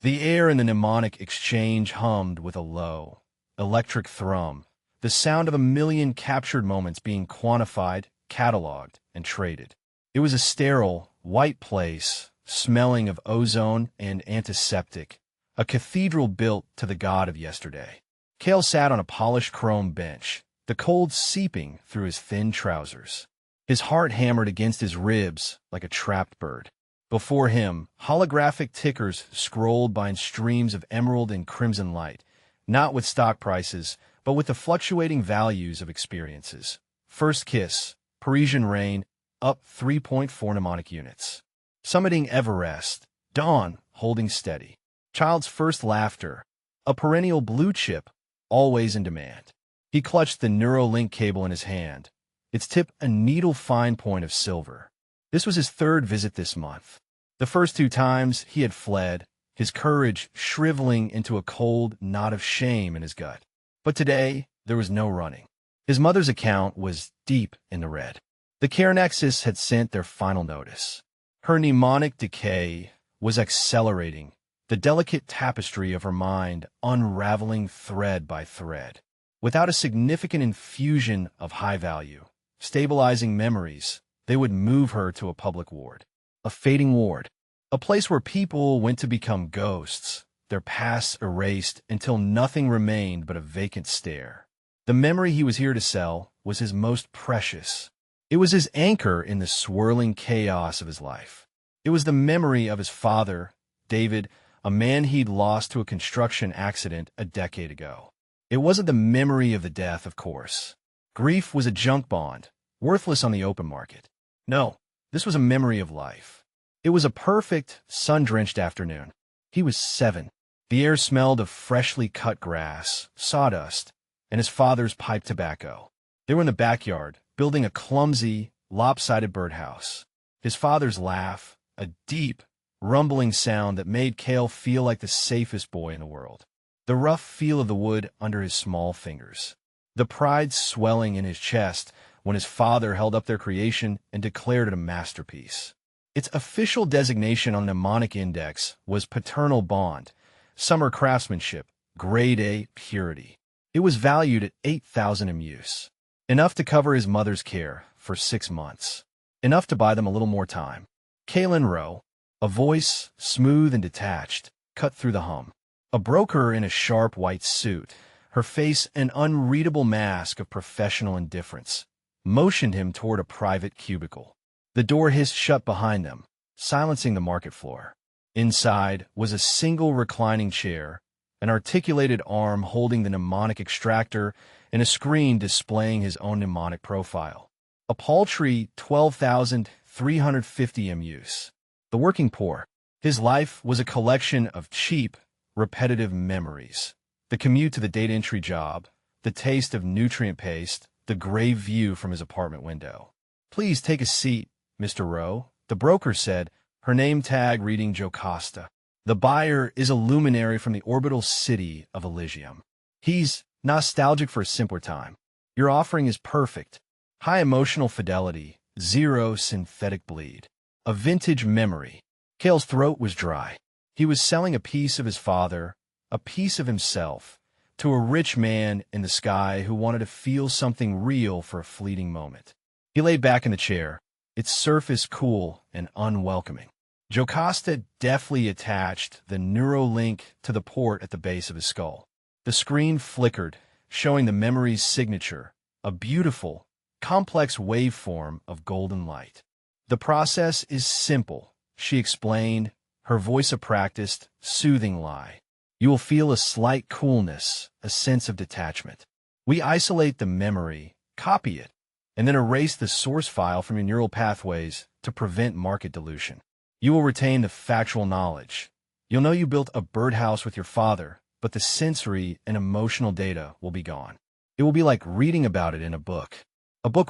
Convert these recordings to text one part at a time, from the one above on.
The air in the mnemonic exchange hummed with a low, electric thrum, the sound of a million captured moments being quantified, cataloged, and traded. It was a sterile, white place, smelling of ozone and antiseptic, a cathedral built to the god of yesterday. Cale sat on a polished chrome bench, the cold seeping through his thin trousers. His heart hammered against his ribs like a trapped bird. Before him, holographic tickers scrolled by in streams of emerald and crimson light, not with stock prices, but with the fluctuating values of experiences. First kiss, Parisian rain, up 3.4 mnemonic units. Summiting Everest, dawn, holding steady. Child's first laughter, a perennial blue chip, always in demand. He clutched the Neuralink cable in his hand, its tip a needle-fine point of silver. This was his third visit this month. The first 2 times he had fled, his courage shriveling into a cold knot of shame in his gut. But today, there was no running. His mother's account was deep in the red. The Care Nexus had sent their final notice. Her mnemonic decay was accelerating, the delicate tapestry of her mind unraveling thread by thread. Without a significant infusion of high value, stabilizing memories, they would move her to a public ward. A fading ward. A place where people went to become ghosts, their pasts erased until nothing remained but a vacant stare. The memory he was here to sell was his most precious. It was his anchor in the swirling chaos of his life. It was the memory of his father, David, a man he'd lost to a construction accident a decade ago. It wasn't the memory of the death, of course. Grief was a junk bond, worthless on the open market. No, this was a memory of life. It was a perfect, sun-drenched afternoon. He was 7. The air smelled of freshly cut grass, sawdust, and his father's pipe tobacco. They were in the backyard, building a clumsy, lopsided birdhouse. His father's laugh, a deep, rumbling sound that made Cale feel like the safest boy in the world. The rough feel of the wood under his small fingers. The pride swelling in his chest when his father held up their creation and declared it a masterpiece. Its official designation on the mnemonic index was paternal bond, summer craftsmanship, grade A purity. It was valued at 8,000 MUs. Enough to cover his mother's care for 6 months. Enough to buy them a little more time. Kalen Rowe, a voice, smooth and detached, cut through the hum. A broker in a sharp white suit, her face an unreadable mask of professional indifference, motioned him toward a private cubicle. The door hissed shut behind them, silencing the market floor. Inside was a single reclining chair, an articulated arm holding the mnemonic extractor, and a screen displaying his own mnemonic profile. A paltry 12,350 MUs. The working poor. His life was a collection of cheap, repetitive memories. The commute to the data entry job, the taste of nutrient paste, the grave view from his apartment window. "Please take a seat, Mr. Rowe," the broker said, her name tag reading Jocasta. "The buyer is a luminary from the orbital city of Elysium. He's nostalgic for a simpler time. Your offering is perfect. High emotional fidelity, zero synthetic bleed. A vintage memory." Cale's throat was dry. He was selling a piece of his father, a piece of himself, to a rich man in the sky who wanted to feel something real for a fleeting moment. He lay back in the chair, its surface cool and unwelcoming. Jocasta deftly attached the Neuralink to the port at the base of his skull. The screen flickered, showing the memory's signature, a beautiful, complex waveform of golden light. "The process is simple," she explained, her voice a practiced, soothing lie. "You will feel a slight coolness, a sense of detachment. We isolate the memory, copy it, and then erase the source file from your neural pathways to prevent market dilution. You will retain the factual knowledge. You'll know you built a birdhouse with your father, but the sensory and emotional data will be gone. It will be like reading about it in a book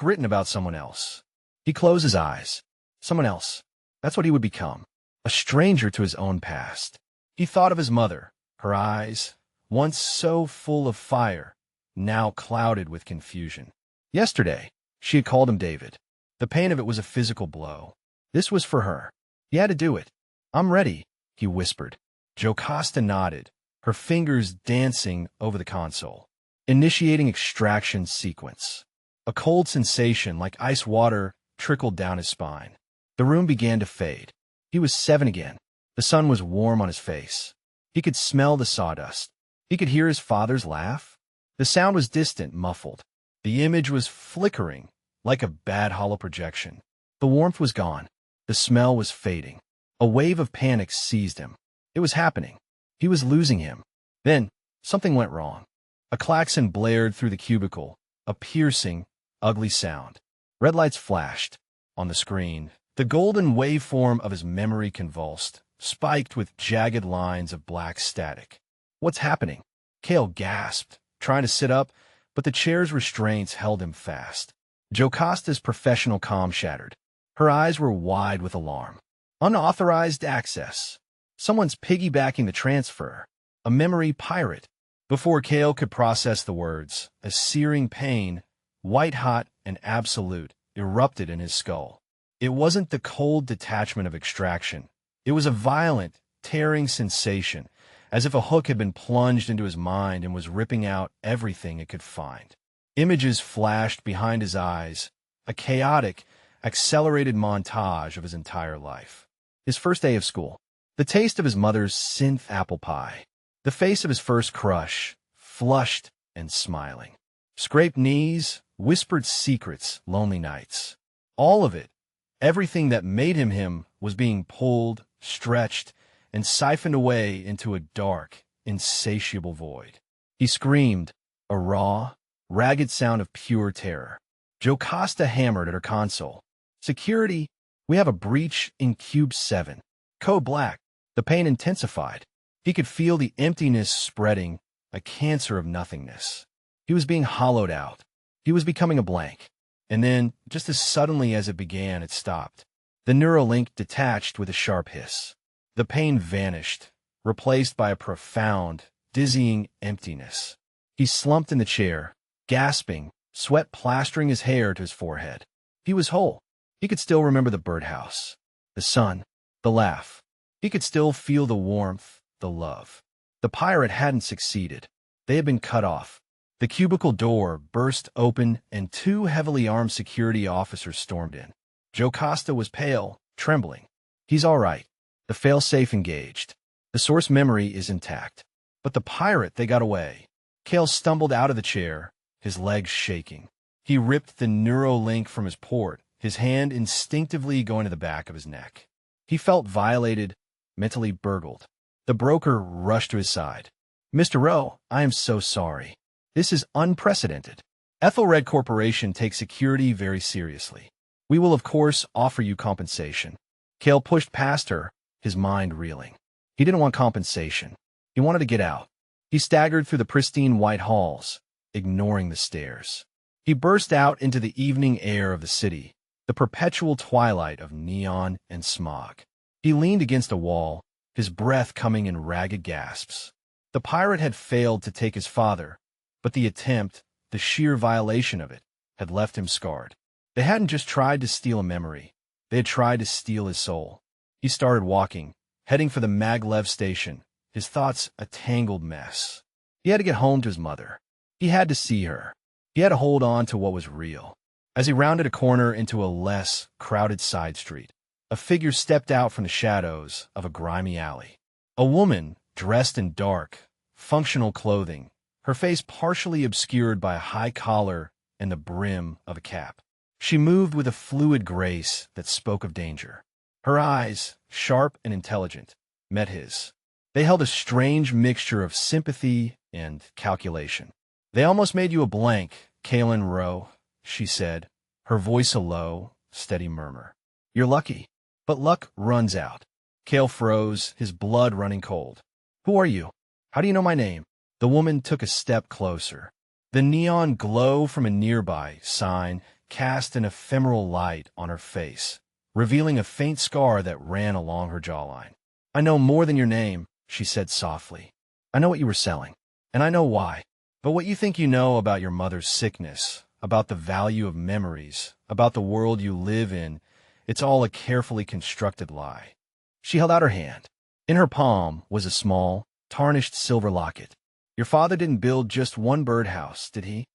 written about someone else." He closed his eyes. Someone else. That's what he would become. A stranger to his own past. He thought of his mother, her eyes, once so full of fire, now clouded with confusion. Yesterday, she had called him David. The pain of it was a physical blow. This was for her. He had to do it. "I'm ready," he whispered. Jocasta nodded, her fingers dancing over the console. Initiating extraction sequence. A cold sensation like ice water trickled down his spine. The room began to fade. He was 7 again. The sun was warm on his face. He could smell the sawdust. He could hear his father's laugh. The sound was distant, muffled. The image was flickering, like a bad hollow projection. The warmth was gone. The smell was fading. A wave of panic seized him. It was happening. He was losing him. Then, something went wrong. A klaxon blared through the cubicle, a piercing, ugly sound. Red lights flashed. On the screen, the golden waveform of his memory convulsed, spiked with jagged lines of black static. What's happening? Cale gasped, trying to sit up, but the chair's restraints held him fast. Jocasta's professional calm shattered. Her eyes were wide with alarm. Unauthorized access. Someone's piggybacking the transfer. A memory pirate. Before Cale could process the words, a searing pain, white-hot and absolute, erupted in his skull. It wasn't the cold detachment of extraction. It was a violent, tearing sensation, as if a hook had been plunged into his mind and was ripping out everything it could find. Images flashed behind his eyes, a chaotic, accelerated montage of his entire life. His first day of school. The taste of his mother's synth apple pie. The face of his first crush, flushed and smiling. Scraped knees, whispered secrets, lonely nights. All of it, everything that made him him, was being pulled, stretched, and siphoned away into a dark, insatiable void. He screamed, a raw, ragged sound of pure terror. Jocasta hammered at her console. Security, we have a breach in Cube 7. Code Black. The pain intensified. He could feel the emptiness spreading, a cancer of nothingness. He was being hollowed out. He was becoming a blank. And then, just as suddenly as it began, it stopped. The Neuralink detached with a sharp hiss. The pain vanished, replaced by a profound, dizzying emptiness. He slumped in the chair, gasping, sweat plastering his hair to his forehead. He was whole. He could still remember the birdhouse, the sun, the laugh. He could still feel the warmth, the love. The pirate hadn't succeeded. They had been cut off. The cubicle door burst open and 2 heavily armed security officers stormed in. Jocasta was pale, trembling. He's all right. The failsafe engaged. The source memory is intact. But the pirate, they got away. Cale stumbled out of the chair, his legs shaking. He ripped the Neuralink from his port, his hand instinctively going to the back of his neck. He felt violated, mentally burgled. The broker rushed to his side. Mr. Rowe, I am so sorry. This is unprecedented. Ethelred Corporation takes security very seriously. We will, of course, offer you compensation. Cale pushed past her, his mind reeling. He didn't want compensation. He wanted to get out. He staggered through the pristine white halls, ignoring the stairs. He burst out into the evening air of the city, the perpetual twilight of neon and smog. He leaned against a wall, his breath coming in ragged gasps. The pirate had failed to take his father, but the attempt, the sheer violation of it, had left him scarred. They hadn't just tried to steal a memory. They had tried to steal his soul. He started walking, heading for the Maglev station, his thoughts a tangled mess. He had to get home to his mother. He had to see her. He had to hold on to what was real. As he rounded a corner into a less crowded side street, a figure stepped out from the shadows of a grimy alley. A woman, dressed in dark, functional clothing, her face partially obscured by a high collar and the brim of a cap. She moved with a fluid grace that spoke of danger. Her eyes, sharp and intelligent, met his. They held a strange mixture of sympathy and calculation. They almost made you a blank, Kalen Rowe, she said, her voice a low, steady murmur. You're lucky, but luck runs out. Cale froze, his blood running cold. Who are you? How do you know my name? The woman took a step closer. The neon glow from a nearby sign cast an ephemeral light on her face, revealing a faint scar that ran along her jawline. I know more than your name, she said softly. I know what you were selling, and I know why. But what you think you know about your mother's sickness, about the value of memories, about the world you live in, it's all a carefully constructed lie. She held out her hand. In her palm was a small, tarnished silver locket. Your father didn't build just one birdhouse, did he?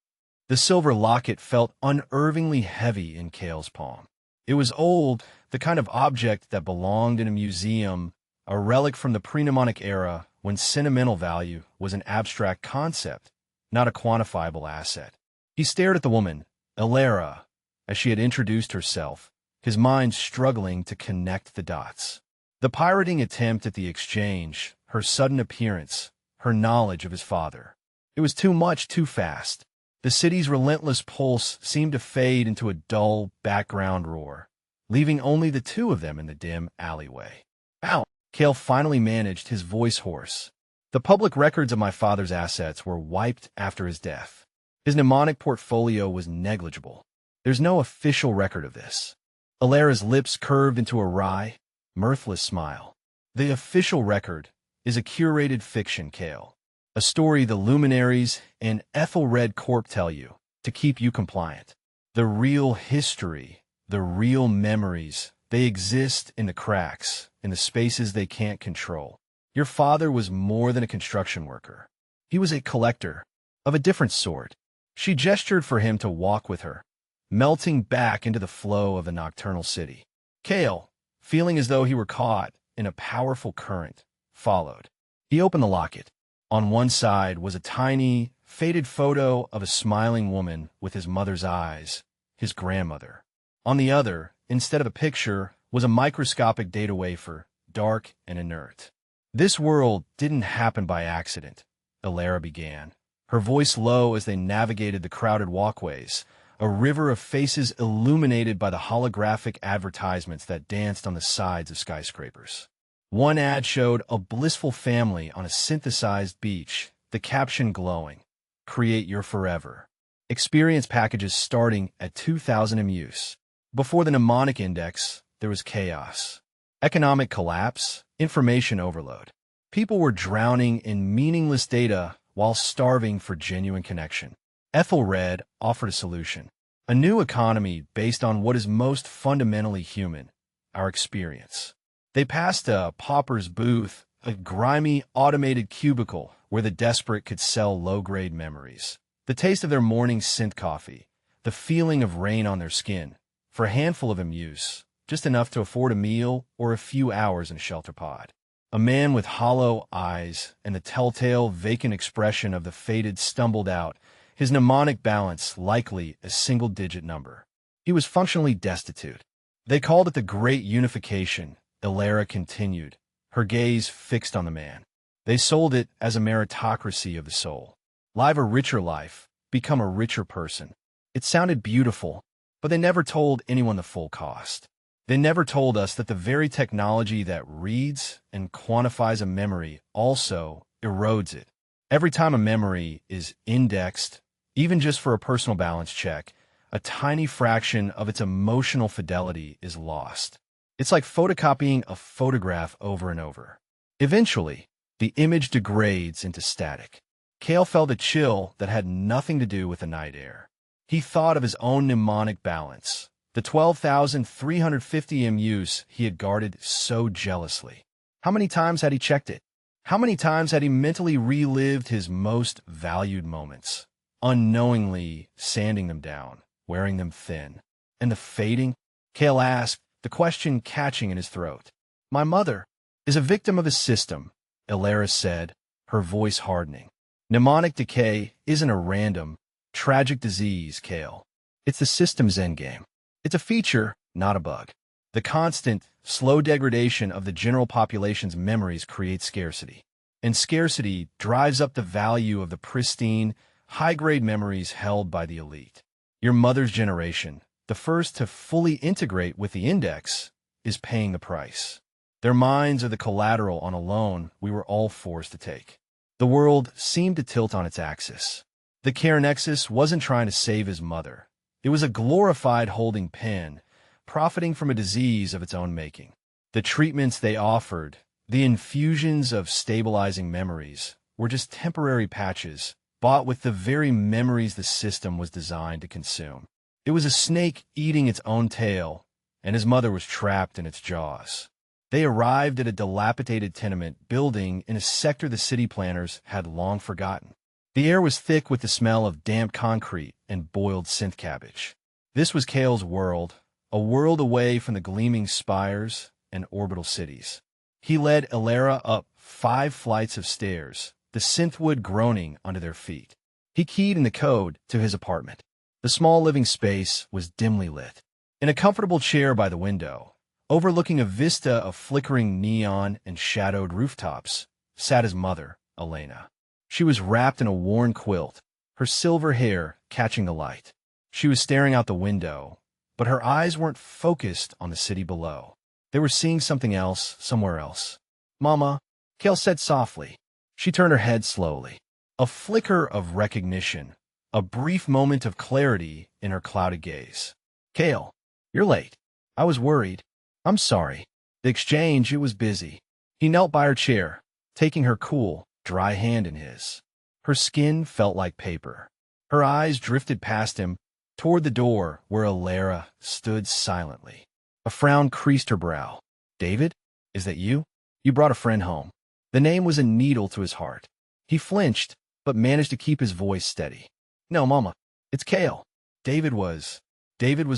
The silver locket felt unnervingly heavy in Cale's palm. It was old, the kind of object that belonged in a museum, a relic from the pre-mnemonic era when sentimental value was an abstract concept, not a quantifiable asset. He stared at the woman, Elara, as she had introduced herself, his mind struggling to connect the dots. The pirating attempt at the exchange, her sudden appearance, her knowledge of his father. It was too much too fast. The city's relentless pulse seemed to fade into a dull background roar, leaving only the two of them in the dim alleyway. Ow! Cale finally managed, his voice hoarse. The public records of my father's assets were wiped after his death. His mnemonic portfolio was negligible. There's no official record of this. Alara's lips curved into a wry, mirthless smile. The official record is a curated fiction, Cale. A story the luminaries and Ethelred Corp tell you to keep you compliant. The real history, the real memories, they exist in the cracks, in the spaces they can't control. Your father was more than a construction worker. He was a collector, of a different sort. She gestured for him to walk with her, melting back into the flow of the nocturnal city. Cale, feeling as though he were caught in a powerful current, followed. He opened the locket. On one side was a tiny, faded photo of a smiling woman with his mother's eyes, his grandmother. On the other, instead of a picture, was a microscopic data wafer, dark and inert. This world didn't happen by accident, Elara began, her voice low as they navigated the crowded walkways, a river of faces illuminated by the holographic advertisements that danced on the sides of skyscrapers. One ad showed a blissful family on a synthesized beach, the caption glowing, "Create your forever." Experience packages starting at 2,000 MUs. Before the mnemonic index, there was chaos. Economic collapse, information overload. People were drowning in meaningless data while starving for genuine connection. Ethelred offered a solution. A new economy based on what is most fundamentally human, our experience. They passed a pauper's booth, a grimy, automated cubicle where the desperate could sell low-grade memories. The taste of their morning synth coffee, the feeling of rain on their skin, for a handful of MUs, just enough to afford a meal or a few hours in a shelter pod. A man with hollow eyes and the telltale, vacant expression of the faded stumbled out, his mnemonic balance likely a single-digit number. He was functionally destitute. They called it the Great Unification, Elara continued, her gaze fixed on the man. They sold it as a meritocracy of the soul. Live a richer life, become a richer person. It sounded beautiful, but they never told anyone the full cost. They never told us that the very technology that reads and quantifies a memory also erodes it. Every time a memory is indexed, even just for a personal balance check, a tiny fraction of its emotional fidelity is lost. It's like photocopying a photograph over and over. Eventually, the image degrades into static. Cale felt a chill that had nothing to do with the night air. He thought of his own mnemonic balance, the 12,350 MUs he had guarded so jealously. How many times had he checked it? How many times had he mentally relived his most valued moments, unknowingly sanding them down, wearing them thin? And the fading? Cale asked, the question catching in his throat. My mother is a victim of a system, Elara said, her voice hardening. Mnemonic decay isn't a random, tragic disease, Cale. It's the system's endgame. It's a feature, not a bug. The constant, slow degradation of the general population's memories creates scarcity. And scarcity drives up the value of the pristine, high-grade memories held by the elite. Your mother's generation, the first to fully integrate with the index, is paying the price. Their minds are the collateral on a loan we were all forced to take. The world seemed to tilt on its axis. The care nexus wasn't trying to save his mother. It was a glorified holding pen, profiting from a disease of its own making. The treatments they offered, the infusions of stabilizing memories, were just temporary patches, bought with the very memories the system was designed to consume. It was a snake eating its own tail, and his mother was trapped in its jaws. They arrived at a dilapidated tenement building in a sector the city planners had long forgotten. The air was thick with the smell of damp concrete and boiled synth cabbage. This was Kale's world, a world away from the gleaming spires and orbital cities. He led Elara up 5 flights of stairs, the synthwood groaning under their feet. He keyed in the code to his apartment. The small living space was dimly lit. In a comfortable chair by the window, overlooking a vista of flickering neon and shadowed rooftops, sat his mother, Elena. She was wrapped in a worn quilt, her silver hair catching the light. She was staring out the window, but her eyes weren't focused on the city below. They were seeing something else, somewhere else. "Mama," Kale said softly. She turned her head slowly. A flicker of recognition, a brief moment of clarity in her clouded gaze. "Kale, you're late. I was worried. I'm sorry." The exchange, it was busy. He knelt by her chair, taking her cool, dry hand in his. Her skin felt like paper. Her eyes drifted past him, toward the door where Elara stood silently. A frown creased her brow. "David, is that you? You brought a friend home." The name was a needle to his heart. He flinched, but managed to keep his voice steady. "No, Mama, it's Kale. David was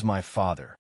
my father."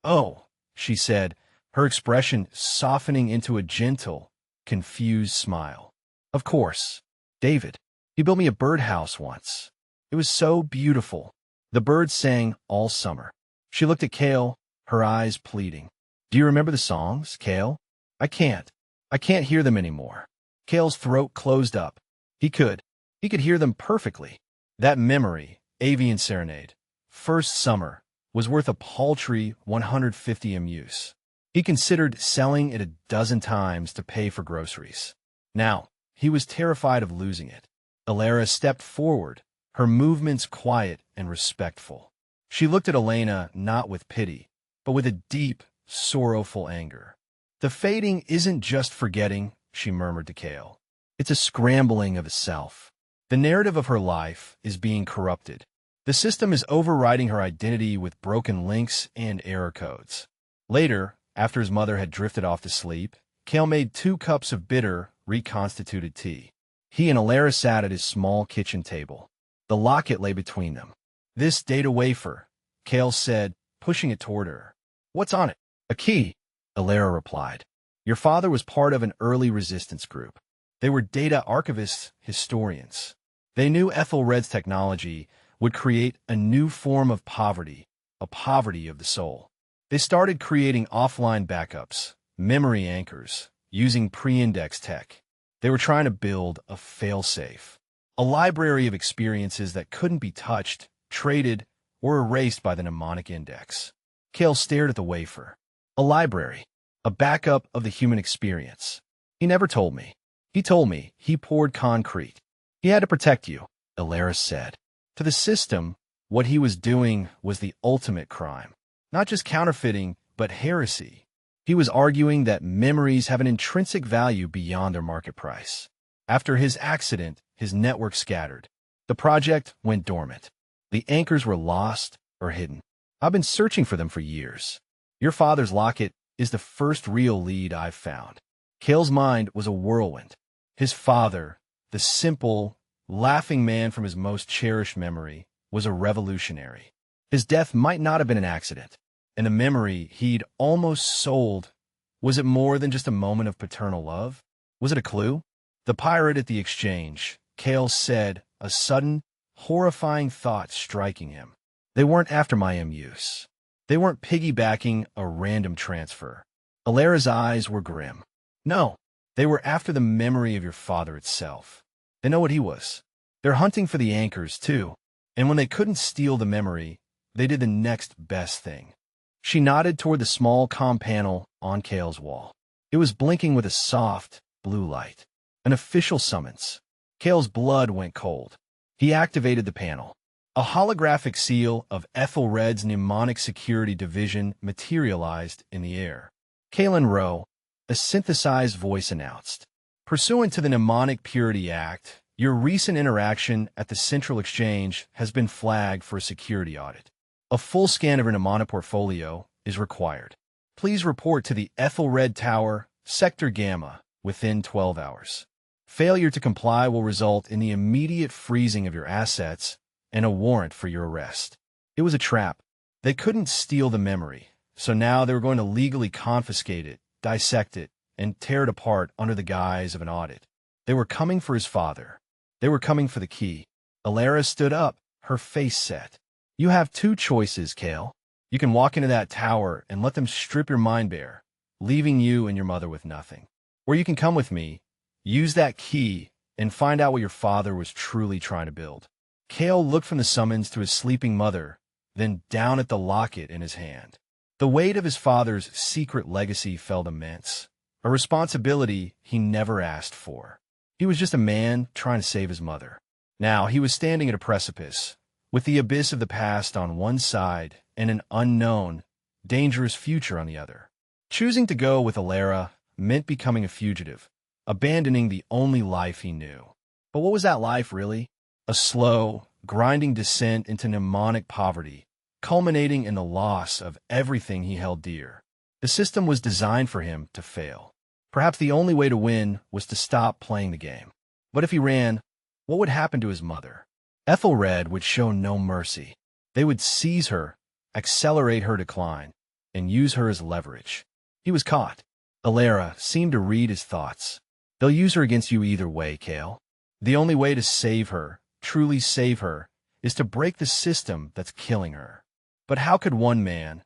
"Oh," she said, her expression softening into a gentle, confused smile. "Of course. David. He built me a birdhouse once. It was so beautiful. The birds sang all summer." She looked at Kale, her eyes pleading. "Do you remember the songs, Kale? I can't hear them anymore." Kale's throat closed up. He could hear them perfectly. That memory, Avian Serenade, First Summer, was worth a paltry 150 emus. He considered selling it a dozen times to pay for groceries. Now, he was terrified of losing it. Elara stepped forward, her movements quiet and respectful. She looked at Elena not with pity, but with a deep, sorrowful anger. "The fading isn't just forgetting," she murmured to Kale. "It's a scrambling of the self. The narrative of her life is being corrupted. The system is overriding her identity with broken links and error codes." Later, after his mother had drifted off to sleep, Kale made 2 cups of bitter, reconstituted tea. He and Elara sat at his small kitchen table. The locket lay between them. "This data wafer," Kale said, pushing it toward her. "What's on it?" "A key," Elara replied. "Your father was part of an early resistance group. They were data archivists, historians. They knew Ethelred's technology would create a new form of poverty, a poverty of the soul. They started creating offline backups, memory anchors, using pre-index tech. They were trying to build a fail-safe, a library of experiences that couldn't be touched, traded, or erased by the mnemonic index." Kale stared at the wafer. "A library, a backup of the human experience. He never told me. He told me he poured concrete. He had to protect you," Elara said. To the system, what he was doing was the ultimate crime. Not just counterfeiting, but heresy. He was arguing that memories have an intrinsic value beyond their market price. After his accident, his network scattered. The project went dormant. The anchors were lost or hidden. I've been searching for them for years. Your father's locket is the first real lead I've found." Kale's mind was a whirlwind. His father, the simple, laughing man from his most cherished memory, was a revolutionary. His death might not have been an accident, and the memory he'd almost sold, was it more than just a moment of paternal love? Was it a clue? "The pirate at the exchange," Kale said, a sudden, horrifying thought striking him. "They weren't after my emus. They weren't piggybacking a random transfer." Alara's eyes were grim. "No, they were after the memory of your father itself. They know what he was. They're hunting for the anchors, too. And when they couldn't steal the memory, they did the next best thing." She nodded toward the small comm panel on Kale's wall. It was blinking with a soft, blue light. An official summons. Kale's blood went cold. He activated the panel. A holographic seal of Ethelred's mnemonic security division materialized in the air. "Kalen Rowe," a synthesized voice announced. "Pursuant to the Mnemonic Purity Act, your recent interaction at the Central Exchange has been flagged for a security audit. A full scan of your mnemonic portfolio is required. Please report to the Ethelred Tower, Sector Gamma, within 12 hours. Failure to comply will result in the immediate freezing of your assets and a warrant for your arrest. It was a trap. They couldn't steal the memory, so now they were going to legally confiscate it, dissect it, and tear it apart under the guise of an audit. They were coming for his father. They were coming for the key. Alara stood up, her face set. You have two choices, Kale. You can walk into that tower and let them strip your mind bare, leaving you and your mother with nothing. Or you can come with me, use that key, and find out what your father was truly trying to build. Kale looked from the summons to his sleeping mother, then down at the locket in his hand. The weight of his father's secret legacy felt immense, a responsibility he never asked for. He was just a man trying to save his mother. Now he was standing at a precipice, with the abyss of the past on one side and an unknown, dangerous future on the other. Choosing to go with Alara meant becoming a fugitive, abandoning the only life he knew. But what was that life, really? A slow, grinding descent into mnemonic poverty, culminating in the loss of everything he held dear. The system was designed for him to fail. Perhaps the only way to win was to stop playing the game. But if he ran, what would happen to his mother? Ethelred would show no mercy. They would seize her, accelerate her decline, and use her as leverage. He was caught. Alara seemed to read his thoughts. They'll use her against you either way, Kale. The only way to save her, truly save her, is to break the system that's killing her. But how could one man,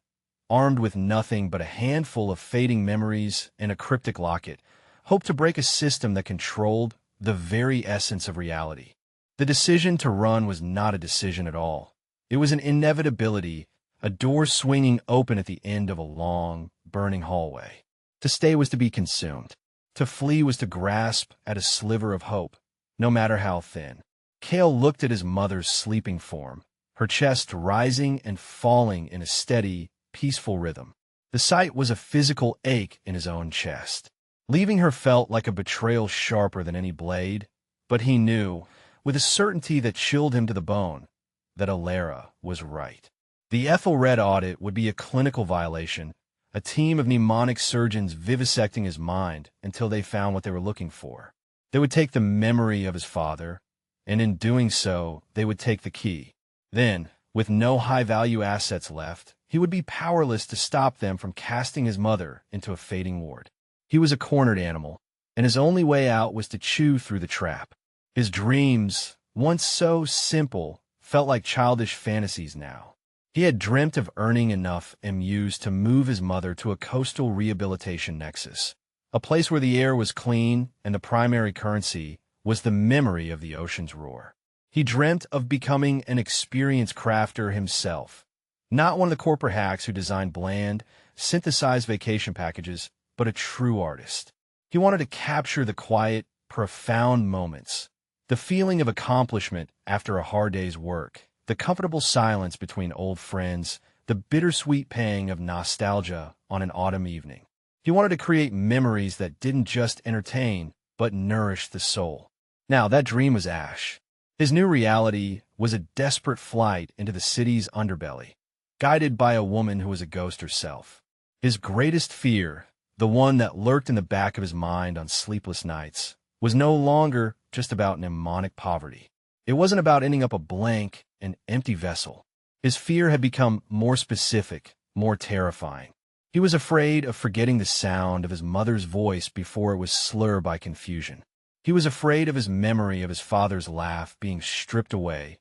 armed with nothing but a handful of fading memories and a cryptic locket, hope to break a system that controlled the very essence of reality? The decision to run was not a decision at all. It was an inevitability, a door swinging open at the end of a long, burning hallway. To stay was to be consumed. To flee was to grasp at a sliver of hope, no matter how thin. Kale looked at his mother's sleeping form, her chest rising and falling in a steady, peaceful rhythm. The sight was a physical ache in his own chest. Leaving her felt like a betrayal sharper than any blade, but he knew, with a certainty that chilled him to the bone, that Alara was right. The Ethelred audit would be a clinical violation, a team of mnemonic surgeons vivisecting his mind until they found what they were looking for. They would take the memory of his father, and in doing so, they would take the key. Then, with no high-value assets left, he would be powerless to stop them from casting his mother into a fading ward. He was a cornered animal, and his only way out was to chew through the trap. His dreams, once so simple, felt like childish fantasies now. He had dreamt of earning enough MUs to move his mother to a coastal rehabilitation nexus, a place where the air was clean and the primary currency was the memory of the ocean's roar. He dreamt of becoming an experienced crafter himself, not one of the corporate hacks who designed bland, synthesized vacation packages, but a true artist. He wanted to capture the quiet, profound moments, the feeling of accomplishment after a hard day's work, the comfortable silence between old friends, the bittersweet pang of nostalgia on an autumn evening. He wanted to create memories that didn't just entertain, but nourish the soul. Now, that dream was ash. His new reality was a desperate flight into the city's underbelly, guided by a woman who was a ghost herself. His greatest fear, the one that lurked in the back of his mind on sleepless nights, was no longer just about mnemonic poverty. It wasn't about ending up a blank and empty vessel. His fear had become more specific, more terrifying. He was afraid of forgetting the sound of his mother's voice before it was slurred by confusion. He was afraid of his memory of his father's laugh being stripped away,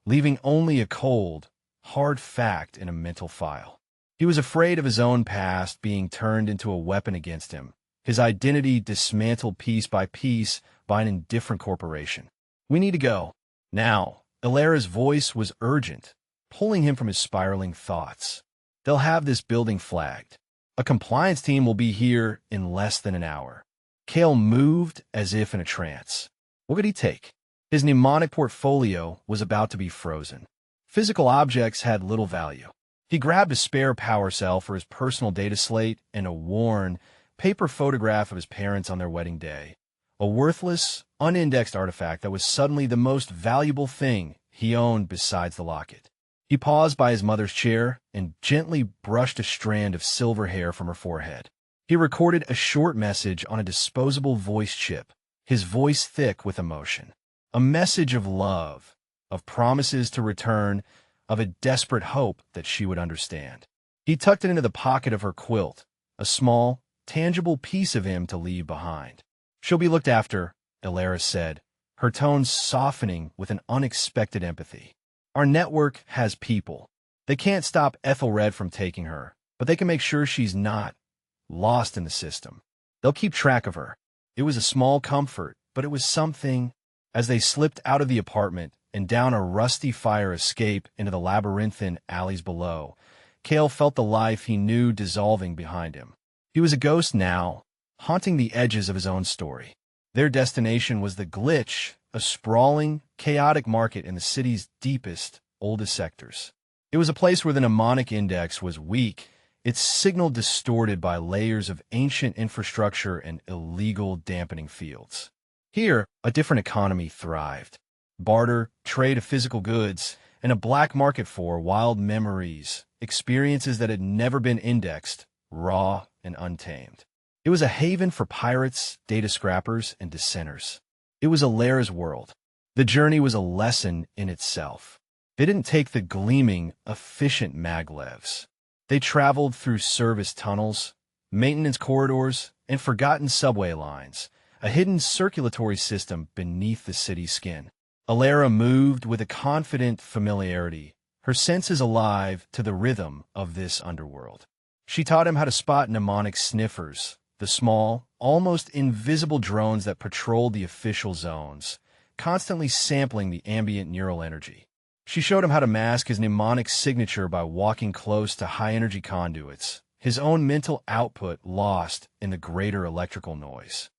leaving only a cold, hard fact in a mental file. He was afraid of his own past being turned into a weapon against him, his identity dismantled piece by piece by an indifferent corporation. We need to go. Now. Alara's voice was urgent, pulling him from his spiraling thoughts. They'll have this building flagged. A compliance team will be here in less than an hour. Kale moved as if in a trance. What could he take? His mnemonic portfolio was about to be frozen. Physical objects had little value. He grabbed a spare power cell for his personal data slate and a worn, paper photograph of his parents on their wedding day. A worthless, unindexed artifact that was suddenly the most valuable thing he owned besides the locket. He paused by his mother's chair and gently brushed a strand of silver hair from her forehead. He recorded a short message on a disposable voice chip, his voice thick with emotion. A message of love, of promises to return, of a desperate hope that she would understand. He tucked it into the pocket of her quilt, a small, tangible piece of him to leave behind. "She'll be looked after," Elara said, her tone softening with an unexpected empathy. "Our network has people. They can't stop Ethelred from taking her, but they can make sure she's not lost in the system. They'll keep track of her." It was a small comfort, but it was something. As they slipped out of the apartment and down a rusty fire escape into the labyrinthine alleys below, Cale felt the life he knew dissolving behind him. He was a ghost now, haunting the edges of his own story. Their destination was the Glitch, a sprawling, chaotic market in the city's deepest, oldest sectors. It was a place where the mnemonic index was weak, its signal distorted by layers of ancient infrastructure and illegal dampening fields. Here, a different economy thrived. Barter, trade of physical goods, and a black market for wild memories, experiences that had never been indexed, raw and untamed. It was a haven for pirates, data scrappers, and dissenters. It was Alara's world. The journey was a lesson in itself. They didn't take the gleaming, efficient maglevs. They traveled through service tunnels, maintenance corridors, and forgotten subway lines, a hidden circulatory system beneath the city's skin. Alara moved with a confident familiarity, her senses alive to the rhythm of this underworld. She taught him how to spot mnemonic sniffers, the small, almost invisible drones that patrolled the official zones, constantly sampling the ambient neural energy. She showed him how to mask his mnemonic signature by walking close to high-energy conduits, his own mental output lost in the greater electrical noise.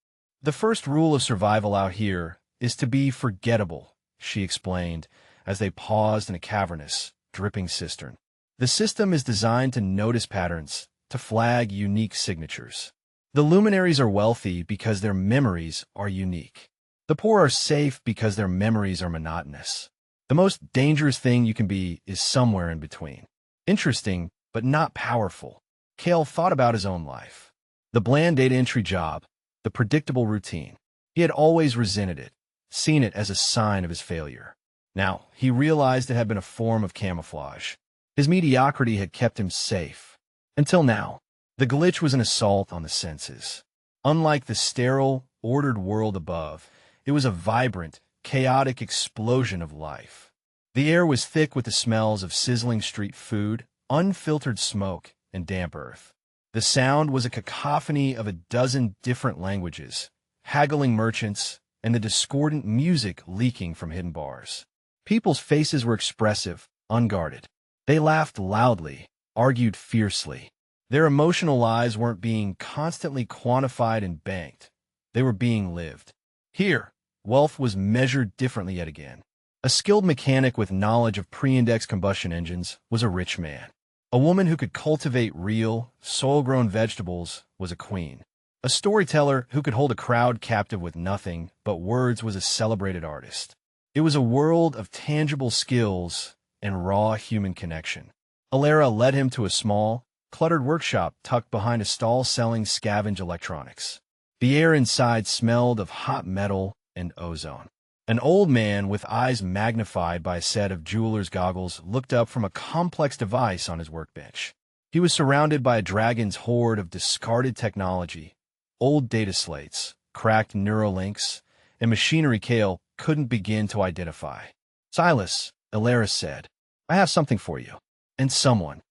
"The first rule of survival out here is to be forgettable," she explained as they paused in a cavernous, dripping cistern. "The system is designed to notice patterns, to flag unique signatures. The luminaries are wealthy because their memories are unique. The poor are safe because their memories are monotonous. The most dangerous thing you can be is somewhere in between. Interesting, but not powerful." Cale thought about his own life. The bland data entry job, the predictable routine. He had always resented it, seen it as a sign of his failure. Now, he realized it had been a form of camouflage. His mediocrity had kept him safe. Until now, the glitch was an assault on the senses. Unlike the sterile, ordered world above, it was a vibrant, chaotic explosion of life. The air was thick with the smells of sizzling street food, unfiltered smoke, and damp earth. The sound was a cacophony of a dozen different languages, haggling merchants, and the discordant music leaking from hidden bars. People's faces were expressive, unguarded. They laughed loudly, argued fiercely. Their emotional lives weren't being constantly quantified and banked. They were being lived. Here, wealth was measured differently yet again. A skilled mechanic with knowledge of pre-index combustion engines was a rich man. A woman who could cultivate real, soil-grown vegetables was a queen. A storyteller who could hold a crowd captive with nothing but words was a celebrated artist. It was a world of tangible skills and raw human connection. Alara led him to a small, cluttered workshop tucked behind a stall selling scavenged electronics. The air inside smelled of hot metal and ozone. An old man with eyes magnified by a set of jeweler's goggles looked up from a complex device on his workbench. He was surrounded by a dragon's horde of discarded technology, old data slates, cracked neurolinks, and machinery Cale couldn't begin to identify. "Silas," Alara said, "I have something for you." And someone.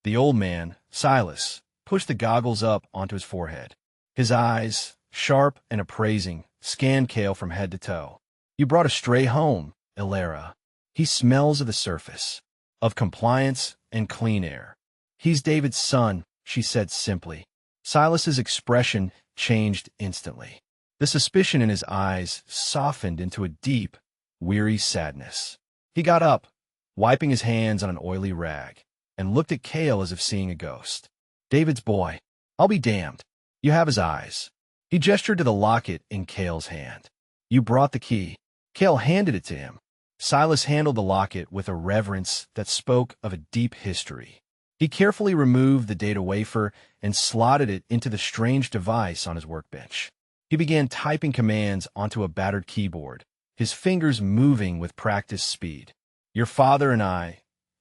The old man, Silas, pushed the goggles up onto his forehead. His eyes, sharp and appraising, scanned Cale from head to toe. "You brought a stray home, Alara. He smells of the surface, of compliance and clean air. He's David's son," she said simply. Silas's expression changed instantly. The suspicion in his eyes softened into a deep, weary sadness. He got up, wiping his hands on an oily rag, and looked at Cale as if seeing a ghost. "David's boy. I'll be damned. You have his eyes." He gestured to the locket in Cale's hand. "You brought the key." Cale handed it to him. Silas handled the locket with a reverence that spoke of a deep history. He carefully removed the data wafer and slotted it into the strange device on his workbench. He began typing commands onto a battered keyboard, his fingers moving with practiced speed. "Your father and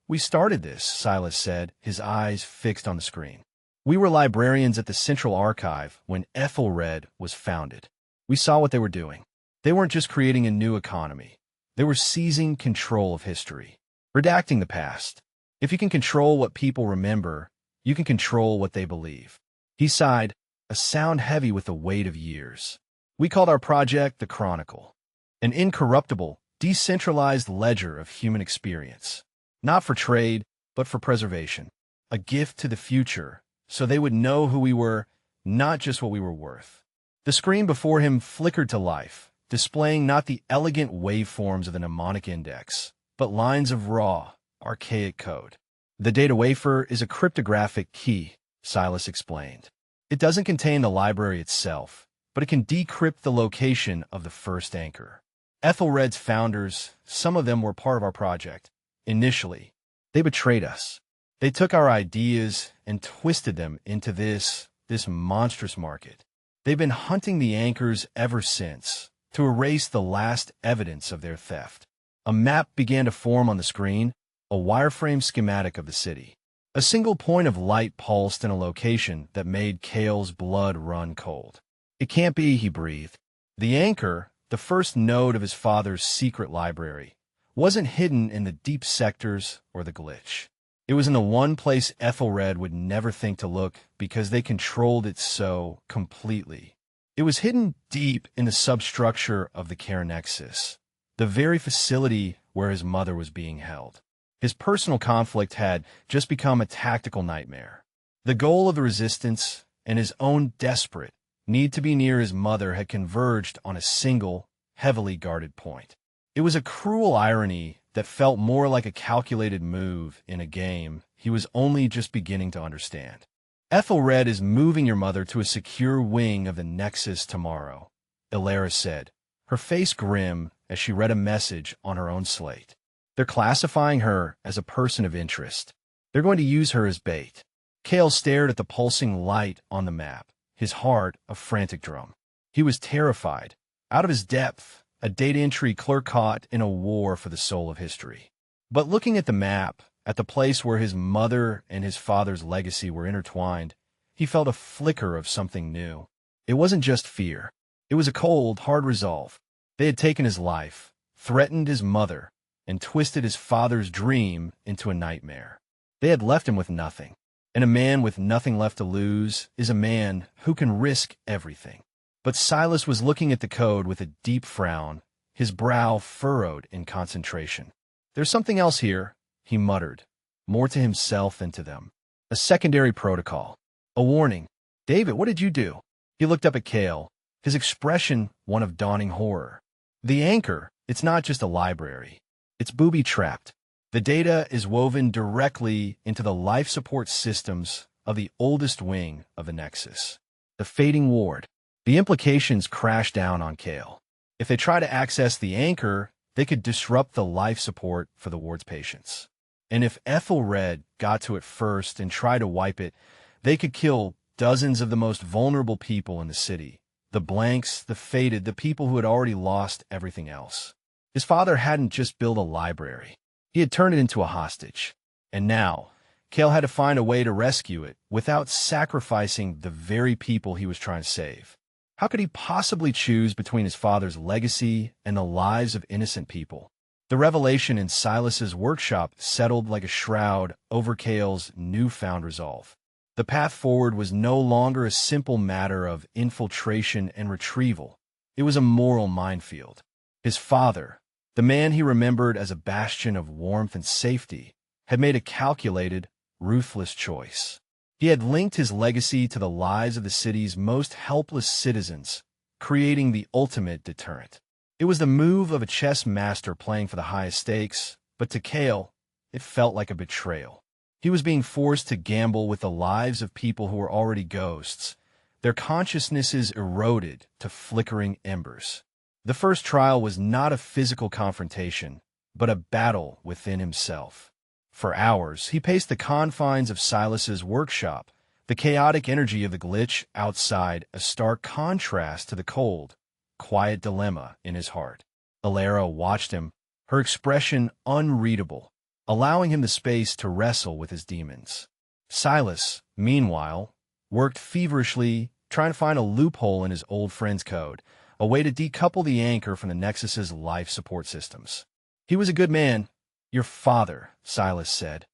we started this," Silas said, his eyes fixed on the screen. "We were librarians at the Central Archive when Ethelred was founded. We saw what they were doing. They weren't just creating a new economy. They were seizing control of history, redacting the past. If you can control what people remember, you can control what they believe." He sighed, a sound heavy with the weight of years. "We called our project the Chronicle, an incorruptible, decentralized ledger of human experience, not for trade, but for preservation, a gift to the future, so they would know who we were, not just what we were worth." The screen before him flickered to life, displaying not the elegant waveforms of the mnemonic index, but lines of raw, archaic code. "The data wafer is a cryptographic key," Silas explained. "It doesn't contain the library itself, but it can decrypt the location of the first anchor. Ethelred's founders, some of them were part of our project. Initially, they betrayed us. They took our ideas and twisted them into this monstrous market. They've been hunting the anchors ever since, to erase the last evidence of their theft." A map began to form on the screen, a wireframe schematic of the city. A single point of light pulsed in a location that made Cale's blood run cold. "It can't be," he breathed. The anchor, the first node of his father's secret library, wasn't hidden in the deep sectors or the glitch. It was in the one place Ethelred would never think to look because they controlled it so completely. It was hidden deep in the substructure of the Carenexus, the very facility where his mother was being held. His personal conflict had just become a tactical nightmare. The goal of the resistance and his own desperate need to be near his mother had converged on a single, heavily guarded point. It was a cruel irony that felt more like a calculated move in a game he was only just beginning to understand. "Ethelred is moving your mother to a secure wing of the Nexus tomorrow," Ilara said, her face grim as she read a message on her own slate. "They're classifying her as a person of interest. They're going to use her as bait." Cale stared at the pulsing light on the map, his heart a frantic drum. He was terrified, out of his depth, a data entry clerk caught in a war for the soul of history. But looking at the map, at the place where his mother and his father's legacy were intertwined, he felt a flicker of something new. It wasn't just fear. It was a cold, hard resolve. They had taken his life, threatened his mother, and twisted his father's dream into a nightmare. They had left him with nothing. And a man with nothing left to lose is a man who can risk everything. But Silas was looking at the code with a deep frown, his brow furrowed in concentration. "There's something else here," he muttered, more to himself than to them. "A secondary protocol. A warning. David, what did you do?" He looked up at Cale, his expression one of dawning horror. "The anchor, it's not just a library. It's booby-trapped. The data is woven directly into the life support systems of the oldest wing of the Nexus, the fading ward." The implications crashed down on Cale. If they try to access the anchor, they could disrupt the life support for the ward's patients. And if Ethelred got to it first and tried to wipe it, they could kill dozens of the most vulnerable people in the city. The blanks, the faded, the people who had already lost everything else. His father hadn't just built a library. He had turned it into a hostage. And now, Cale had to find a way to rescue it without sacrificing the very people he was trying to save. How could he possibly choose between his father's legacy and the lives of innocent people? The revelation in Silas's workshop settled like a shroud over Cale's newfound resolve. The path forward was no longer a simple matter of infiltration and retrieval. It was a moral minefield. His father, the man he remembered as a bastion of warmth and safety, had made a calculated, ruthless choice. He had linked his legacy to the lives of the city's most helpless citizens, creating the ultimate deterrent. It was the move of a chess master playing for the highest stakes, but to Cale, it felt like a betrayal. He was being forced to gamble with the lives of people who were already ghosts, their consciousnesses eroded to flickering embers. The first trial was not a physical confrontation, but a battle within himself. For hours, he paced the confines of Silas's workshop, the chaotic energy of the glitch outside a stark contrast to the cold, quiet dilemma in his heart. Alara watched him, her expression unreadable, allowing him the space to wrestle with his demons. Silas, meanwhile, worked feverishly, trying to find a loophole in his old friend's code, a way to decouple the anchor from the Nexus's life support systems. He was a good man. Your father, Silas said,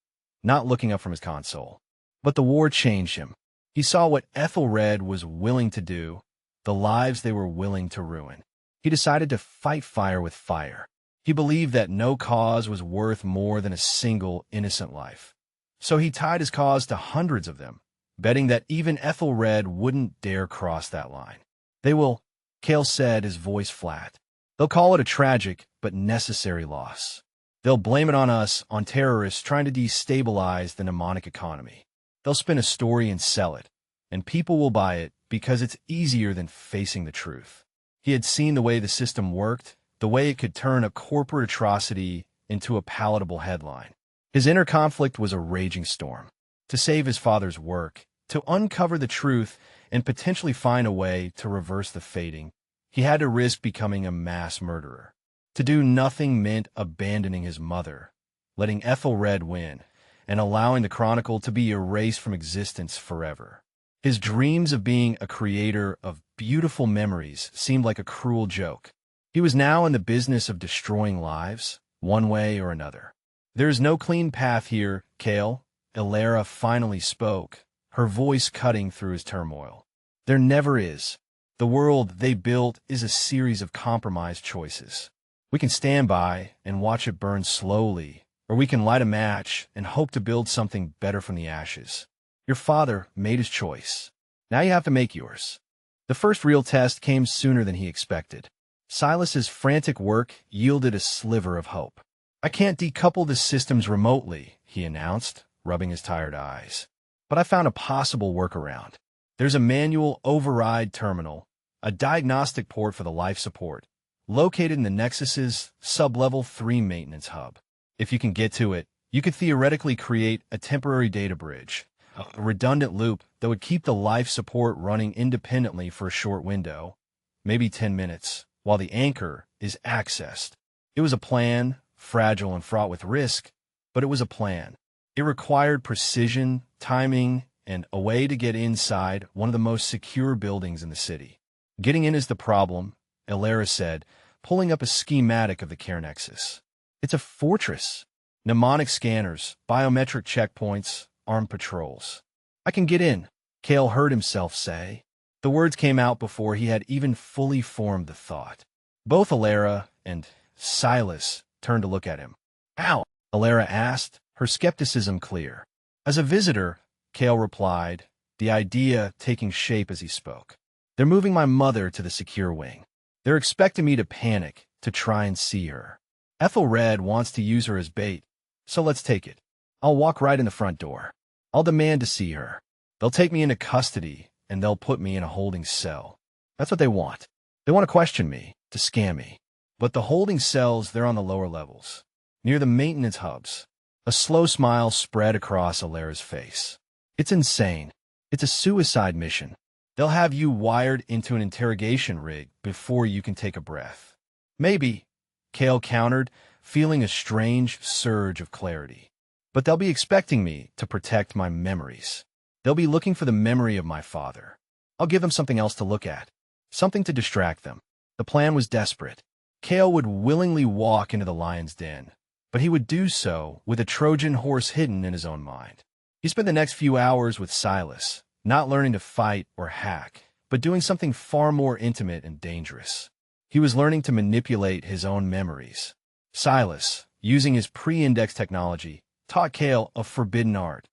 not looking up from his console. But the war changed him. He saw what Ethelred was willing to do, the lives they were willing to ruin. He decided to fight fire with fire. He believed that no cause was worth more than a single innocent life. So he tied his cause to hundreds of them, betting that even Ethelred wouldn't dare cross that line. They will, Cale said, his voice flat. They'll call it a tragic but necessary loss. They'll blame it on us, on terrorists trying to destabilize the mnemonic economy. They'll spin a story and sell it, and people will buy it because it's easier than facing the truth. He had seen the way the system worked, the way it could turn a corporate atrocity into a palatable headline. His inner conflict was a raging storm. To save his father's work, to uncover the truth, and potentially find a way to reverse the fating, he had to risk becoming a mass murderer. To do nothing meant abandoning his mother, letting Ethelred win, and allowing the Chronicle to be erased from existence forever. His dreams of being a creator of beautiful memories seemed like a cruel joke. He was now in the business of destroying lives, one way or another. There is no clean path here, Cale, Alara finally spoke, her voice cutting through his turmoil. There never is. The world they built is a series of compromised choices. We can stand by and watch it burn slowly, or we can light a match and hope to build something better from the ashes. Your father made his choice. Now you have to make yours. The first real test came sooner than he expected. Silas's frantic work yielded a sliver of hope. I can't decouple the systems remotely, he announced, rubbing his tired eyes. But I found a possible workaround. There's a manual override terminal, a diagnostic port for the life support, located in the Nexus's sub-level 3 maintenance hub. If you can get to it, you could theoretically create a temporary data bridge, a redundant loop that would keep the life support running independently for a short window, maybe 10 minutes, while the anchor is accessed. It was a plan, fragile and fraught with risk, but it was a plan. It required precision, timing, and a way to get inside one of the most secure buildings in the city. Getting in is the problem, Alara said, pulling up a schematic of the Care Nexus. It's a fortress. Mnemonic scanners, biometric checkpoints, armed patrols. I can get in, Cale heard himself say. The words came out before he had even fully formed the thought. Both Alara and Silas turned to look at him. How? Alara asked, her skepticism clear. As a visitor, Cale replied, the idea taking shape as he spoke. They're moving my mother to the secure wing. They're expecting me to panic, to try and see her. Ethelred wants to use her as bait, so let's take it. I'll walk right in the front door. I'll demand to see her. They'll take me into custody, and they'll put me in a holding cell. That's what they want. They want to question me, to scam me. But the holding cells, they're on the lower levels, near the maintenance hubs. A slow smile spread across Alara's face. It's insane. It's a suicide mission. They'll have you wired into an interrogation rig before you can take a breath. Maybe, Cale countered, feeling a strange surge of clarity. But they'll be expecting me to protect my memories. They'll be looking for the memory of my father. I'll give them something else to look at, something to distract them. The plan was desperate. Cale would willingly walk into the lion's den, but he would do so with a Trojan horse hidden in his own mind. He spent the next few hours with Silas, not learning to fight or hack, but doing something far more intimate and dangerous. He was learning to manipulate his own memories. Silas, using his pre-index technology, taught Cale a forbidden art,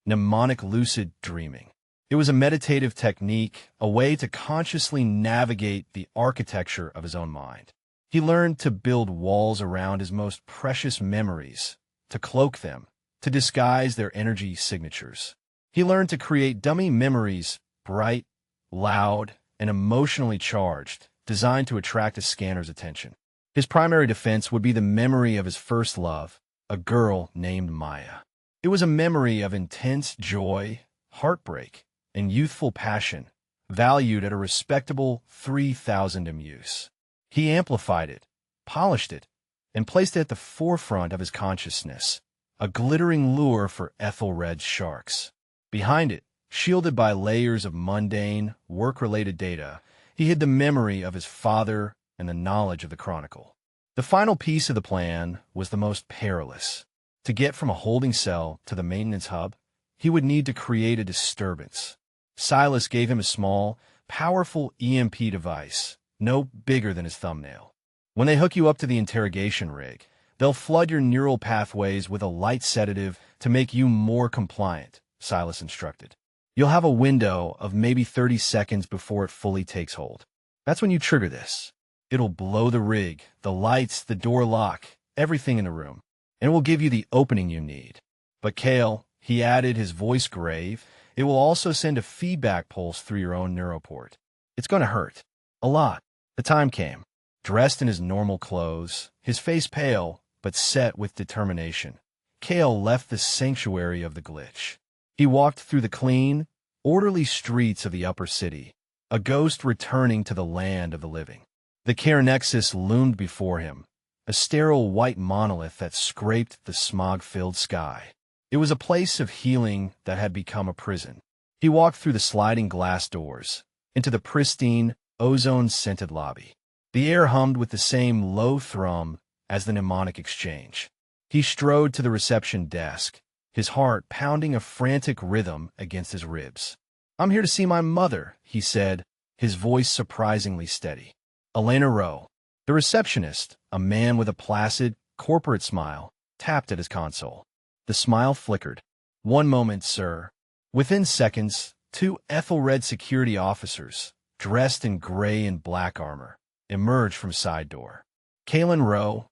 mnemonic lucid dreaming. It was a meditative technique, a way to consciously navigate the architecture of his own mind. He learned to build walls around his most precious memories, to cloak them, to disguise their energy signatures. He learned to create dummy memories, bright, loud, and emotionally charged, designed to attract a scanner's attention. His primary defense would be the memory of his first love, a girl named Maya. It was a memory of intense joy, heartbreak, and youthful passion, valued at a respectable 3,000 emus. He amplified it, polished it, and placed it at the forefront of his consciousness, a glittering lure for Ethelred's sharks. Behind it, shielded by layers of mundane, work-related data, he hid the memory of his father and the knowledge of the Chronicle. The final piece of the plan was the most perilous. To get from a holding cell to the maintenance hub, he would need to create a disturbance. Silas gave him a small, powerful EMP device, no bigger than his thumbnail. When they hook you up to the interrogation rig, they'll flood your neural pathways with a light sedative to make you more compliant, Silas instructed. You'll have a window of maybe 30 seconds before it fully takes hold. That's when you trigger this. It'll blow the rig, the lights, the door lock, everything in the room, and it will give you the opening you need. But Kale, he added, his voice grave, it will also send a feedback pulse through your own neuroport. It's going to hurt. A lot. The time came. Dressed in his normal clothes, his face pale, but set with determination, Kale left the sanctuary of the glitch. He walked through the clean, orderly streets of the upper city, a ghost returning to the land of the living. The Care Nexus loomed before him, a sterile white monolith that scraped the smog-filled sky. It was a place of healing that had become a prison. He walked through the sliding glass doors, into the pristine, ozone-scented lobby. The air hummed with the same low thrum as the mnemonic exchange. He strode to the reception desk, his heart pounding a frantic rhythm against his ribs. "I'm here to see my mother," he said, his voice surprisingly steady. Elena Rowe, the receptionist, a man with a placid, corporate smile, tapped at his console. The smile flickered. "One moment, sir." Within seconds, two Ethelred security officers, dressed in gray and black armor, emerged from side door. Kalen Rowe,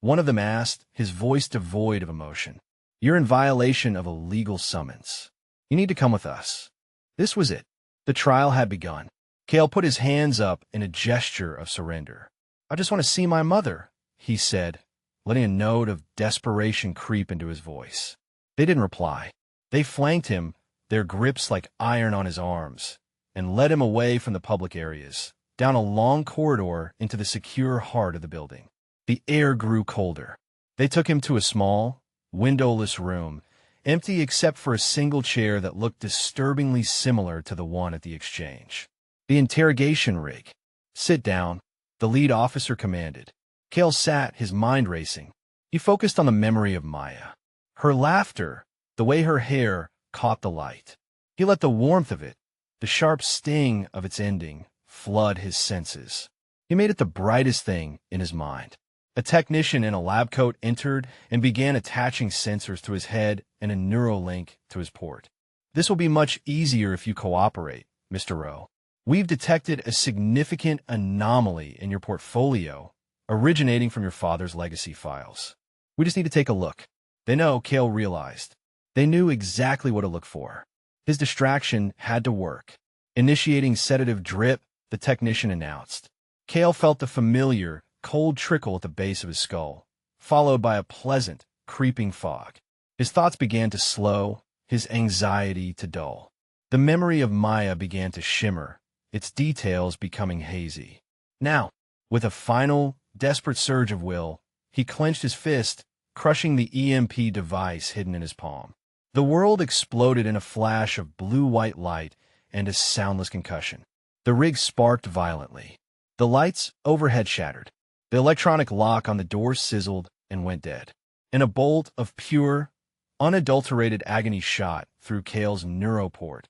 one of them asked, his voice devoid of emotion. "You're in violation of a legal summons. You need to come with us." This was it. The trial had begun. Kale put his hands up in a gesture of surrender. "I just want to see my mother," he said, letting a note of desperation creep into his voice. They didn't reply. They flanked him, their grips like iron on his arms, and led him away from the public areas, down a long corridor into the secure heart of the building. The air grew colder. They took him to a small, windowless room, empty except for a single chair that looked disturbingly similar to the one at the exchange. "The interrogation rig." "Sit down," the lead officer commanded. Kale sat, his mind racing. He focused on the memory of Maya. Her laughter, the way her hair caught the light. He let the warmth of it, the sharp sting of its ending, flood his senses. He made it the brightest thing in his mind. A technician in a lab coat entered and began attaching sensors to his head and a Neuralink to his port. "This will be much easier if you cooperate, Mr. Rowe. We've detected a significant anomaly in your portfolio originating from your father's legacy files. We just need to take a look." They know, Kale realized. They knew exactly what to look for. His distraction had to work. Initiating sedative drip, the technician announced. Kale felt the familiar, cold trickle at the base of his skull, followed by a pleasant, creeping fog. His thoughts began to slow, his anxiety to dull. The memory of Maya began to shimmer, its details becoming hazy. Now, with a final, desperate surge of will, he clenched his fist, crushing the EMP device hidden in his palm. The world exploded in a flash of blue-white light and a soundless concussion. The rig sparked violently. The lights overhead shattered. The electronic lock on the door sizzled and went dead. And a bolt of pure, unadulterated agony shot through Kale's neuroport,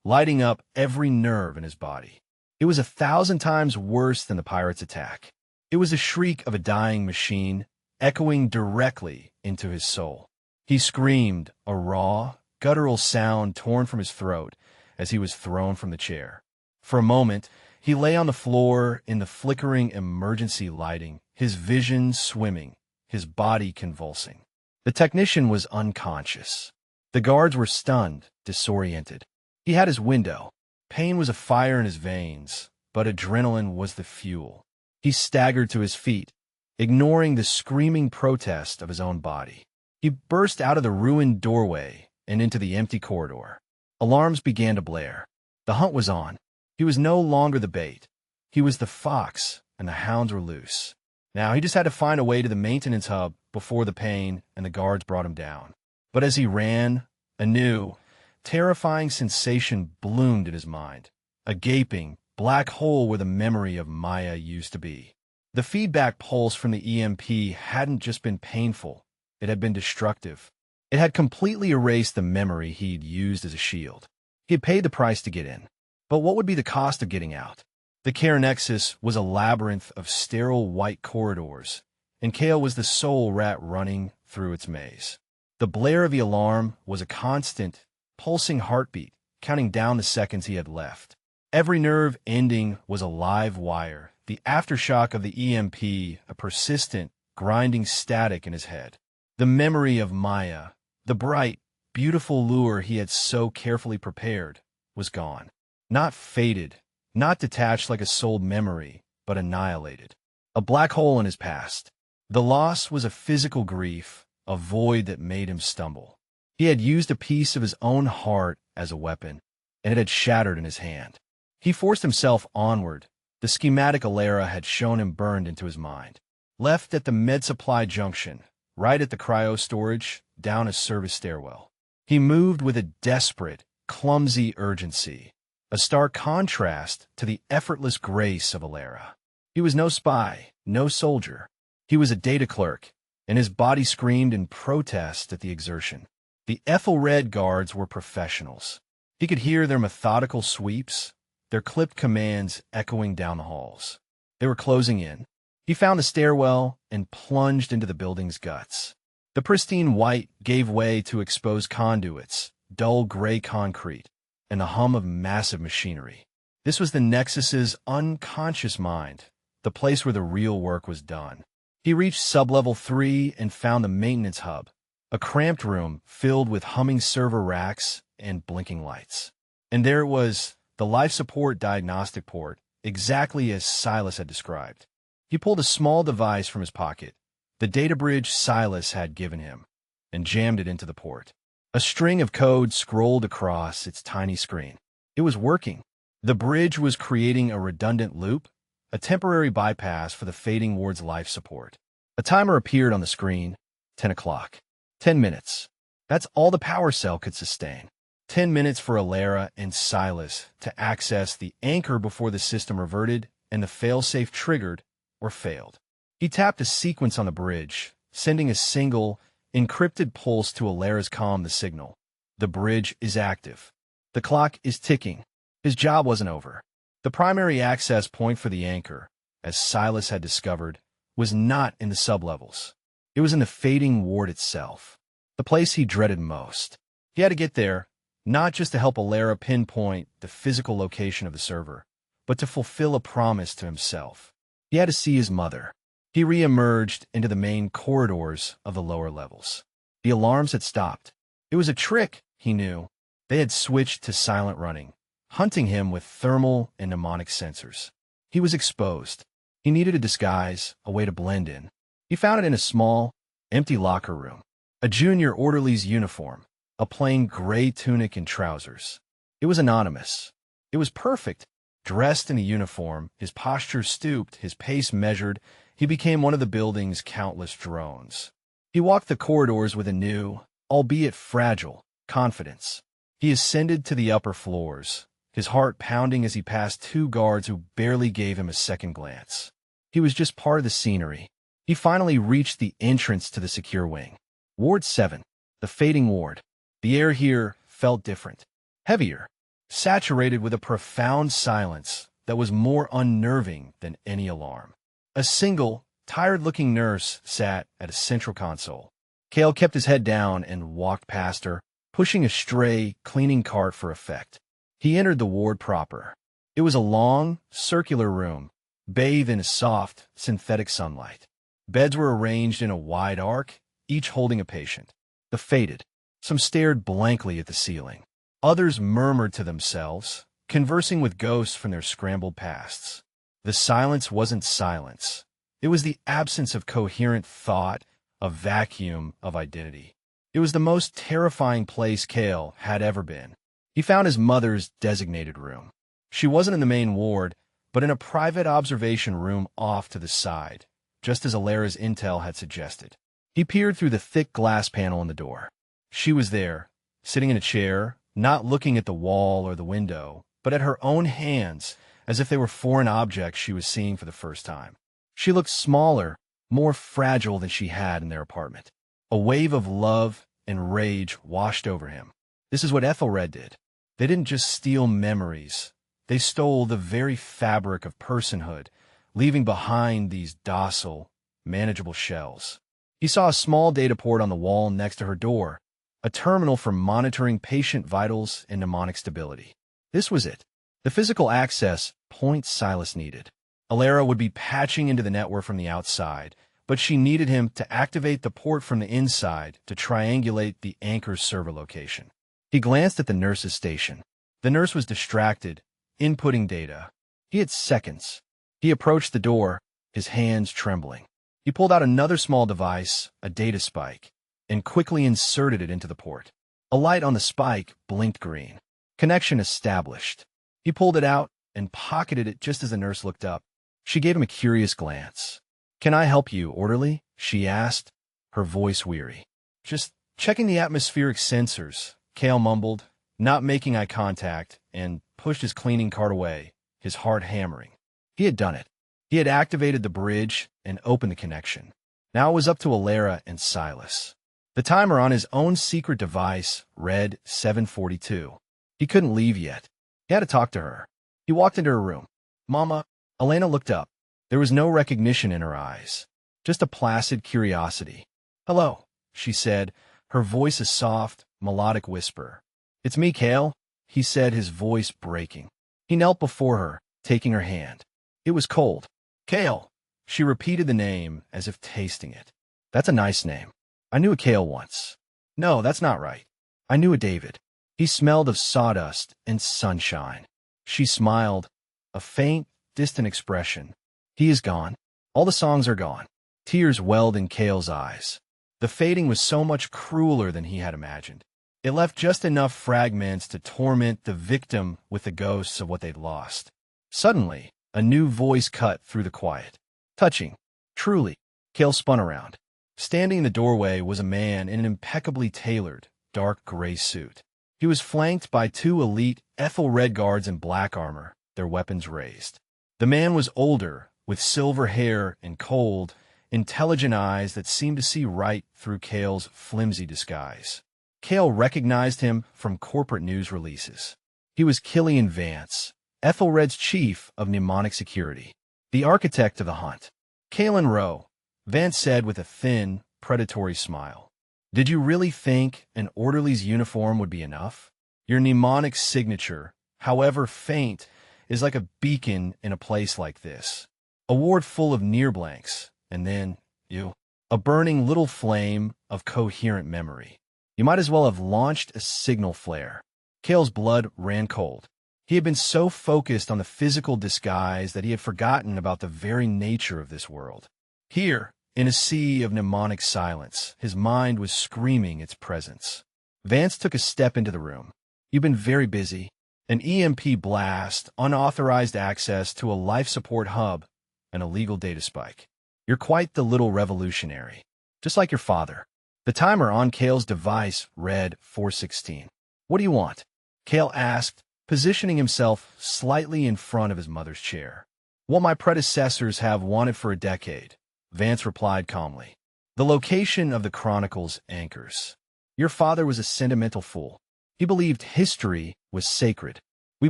lighting up every nerve in his body. It was 1,000 times worse than the pirate's attack. It was the shriek of a dying machine, echoing directly into his soul. He screamed, a raw, guttural sound torn from his throat as he was thrown from the chair. For a moment, he lay on the floor in the flickering emergency lighting, his vision swimming, his body convulsing. The technician was unconscious. The guards were stunned, disoriented. He had his window. Pain was a fire in his veins, but adrenaline was the fuel. He staggered to his feet, ignoring the screaming protest of his own body. He burst out of the ruined doorway and into the empty corridor. Alarms began to blare. The hunt was on. He was no longer the bait. He was the fox, and the hounds were loose. Now he just had to find a way to the maintenance hub before the pain and the guards brought him down. But as he ran, a new, terrifying sensation bloomed in his mind. A gaping, black hole where the memory of Maya used to be. The feedback pulse from the EMP hadn't just been painful, it had been destructive. It had completely erased the memory he'd used as a shield. He had paid the price to get in. But what would be the cost of getting out? The Care Nexus was a labyrinth of sterile white corridors, and Kale was the sole rat running through its maze. The blare of the alarm was a constant, pulsing heartbeat, counting down the seconds he had left. Every nerve ending was a live wire, the aftershock of the EMP, a persistent, grinding static in his head. The memory of Maya, the bright, beautiful lure he had so carefully prepared, was gone. Not faded, not detached like a souled memory, but annihilated. A black hole in his past. The loss was a physical grief, a void that made him stumble. He had used a piece of his own heart as a weapon, and it had shattered in his hand. He forced himself onward. The schematic Alara had shown him burned into his mind. Left at the med supply junction, right at the cryo storage, down a service stairwell. He moved with a desperate, clumsy urgency, a stark contrast to the effortless grace of Alara. He was no spy, no soldier. He was a data clerk, and his body screamed in protest at the exertion. The Ethelred guards were professionals. He could hear their methodical sweeps, their clipped commands echoing down the halls. They were closing in. He found the stairwell and plunged into the building's guts. The pristine white gave way to exposed conduits, dull gray concrete, and the hum of massive machinery. This was the Nexus's unconscious mind, the place where the real work was done. He reached sublevel 3 and found the maintenance hub, a cramped room filled with humming server racks and blinking lights. And there it was, the life support diagnostic port, exactly as Silas had described. He pulled a small device from his pocket, the data bridge Silas had given him, and jammed it into the port. A string of code scrolled across its tiny screen. It was working. The bridge was creating a redundant loop, a temporary bypass for the fading ward's life support. A timer appeared on the screen, 10 o'clock. 10 minutes. That's all the power cell could sustain. 10 minutes for Alara and Silas to access the anchor before the system reverted and the failsafe triggered or failed. He tapped a sequence on the bridge, sending a single, encrypted pulse to Alara's comm the signal. The bridge is active. The clock is ticking. His job wasn't over. The primary access point for the anchor, as Silas had discovered, was not in the sublevels. It was in the fading ward itself, the place he dreaded most. He had to get there, not just to help Alara pinpoint the physical location of the server, but to fulfill a promise to himself. He had to see his mother. He re-emerged into the main corridors of the lower levels. The alarms had stopped. It was a trick, he knew. They had switched to silent running, hunting him with thermal and mnemonic sensors. He was exposed. He needed a disguise, a way to blend in. He found it in a small, empty locker room. A junior orderly's uniform, a plain gray tunic and trousers. It was anonymous. It was perfect. Dressed in a uniform, his posture stooped, his pace measured, he became one of the building's countless drones. He walked the corridors with a new, albeit fragile, confidence. He ascended to the upper floors, his heart pounding as he passed two guards who barely gave him a second glance. He was just part of the scenery. He finally reached the entrance to the secure wing. Ward 7, the fading ward. The air here felt different, heavier, saturated with a profound silence that was more unnerving than any alarm. A single, tired-looking nurse sat at a central console. Cale kept his head down and walked past her, pushing a stray, cleaning cart for effect. He entered the ward proper. It was a long, circular room, bathed in a soft, synthetic sunlight. Beds were arranged in a wide arc, each holding a patient. The faded. Some stared blankly at the ceiling. Others murmured to themselves, conversing with ghosts from their scrambled pasts. The silence wasn't silence. It was the absence of coherent thought, a vacuum of identity. It was the most terrifying place Cale had ever been. He found his mother's designated room. She wasn't in the main ward, but in a private observation room off to the side, just as Alara's intel had suggested. He peered through the thick glass panel in the door. She was there, sitting in a chair, not looking at the wall or the window, but at her own hands, as if they were foreign objects she was seeing for the first time. She looked smaller, more fragile than she had in their apartment. A wave of love and rage washed over him. This is what Ethelred did. They didn't just steal memories. They stole the very fabric of personhood, leaving behind these docile, manageable shells. He saw a small data port on the wall next to her door, a terminal for monitoring patient vitals and mnemonic stability. This was it. The physical access point Silas needed. Alara would be patching into the network from the outside, but she needed him to activate the port from the inside to triangulate the anchor's server location. He glanced at the nurse's station. The nurse was distracted, inputting data. He had seconds. He approached the door, his hands trembling. He pulled out another small device, a data spike, and quickly inserted it into the port. A light on the spike blinked green. Connection established. He pulled it out and pocketed it just as the nurse looked up. She gave him a curious glance. "Can I help you, orderly?" she asked, her voice weary. "Just checking the atmospheric sensors," Cale mumbled, not making eye contact, and pushed his cleaning cart away, his heart hammering. He had done it. He had activated the bridge and opened the connection. Now it was up to Alara and Silas. The timer on his own secret device read 7:42. He couldn't leave yet. He had to talk to her. He walked into her room. "Mama." Elena looked up. There was no recognition in her eyes, just a placid curiosity. "Hello," she said, her voice a soft, melodic whisper. "It's me, Cale," he said, his voice breaking. He knelt before her, taking her hand. It was cold. "Cale." She repeated the name as if tasting it. "That's a nice name. I knew a Cale once." "No, that's not right. I knew a David. He smelled of sawdust and sunshine." She smiled, a faint, distant expression. "He is gone. All the songs are gone." Tears welled in Cale's eyes. The fading was so much crueler than he had imagined. It left just enough fragments to torment the victim with the ghosts of what they'd lost. Suddenly, a new voice cut through the quiet. Touching. Truly. Cale spun around. Standing in the doorway was a man in an impeccably tailored, dark gray suit. He was flanked by two elite Ethelred guards in black armor, their weapons raised. The man was older, with silver hair and cold, intelligent eyes that seemed to see right through Cale's flimsy disguise. Cale recognized him from corporate news releases. He was Killian Vance, Ethelred's chief of mnemonic security, the architect of the hunt. "Calen Rowe," Vance said with a thin, predatory smile. "Did you really think an orderly's uniform would be enough? Your mnemonic signature, however faint, is like a beacon in a place like this. A ward full of near blanks, and then you. A burning little flame of coherent memory. You might as well have launched a signal flare." Cale's blood ran cold. He had been so focused on the physical disguise that he had forgotten about the very nature of this world. Here, in a sea of mnemonic silence, his mind was screaming its presence. Vance took a step into the room. "You've been very busy. An EMP blast, unauthorized access to a life support hub, an illegal data spike. You're quite the little revolutionary, just like your father." The timer on Cale's device read 4:16. "What do you want?" Cale asked, positioning himself slightly in front of his mother's chair. "What my predecessors have wanted for a decade," Vance replied calmly. "The location of the Chronicle's anchors. Your father was a sentimental fool. He believed history was sacred. We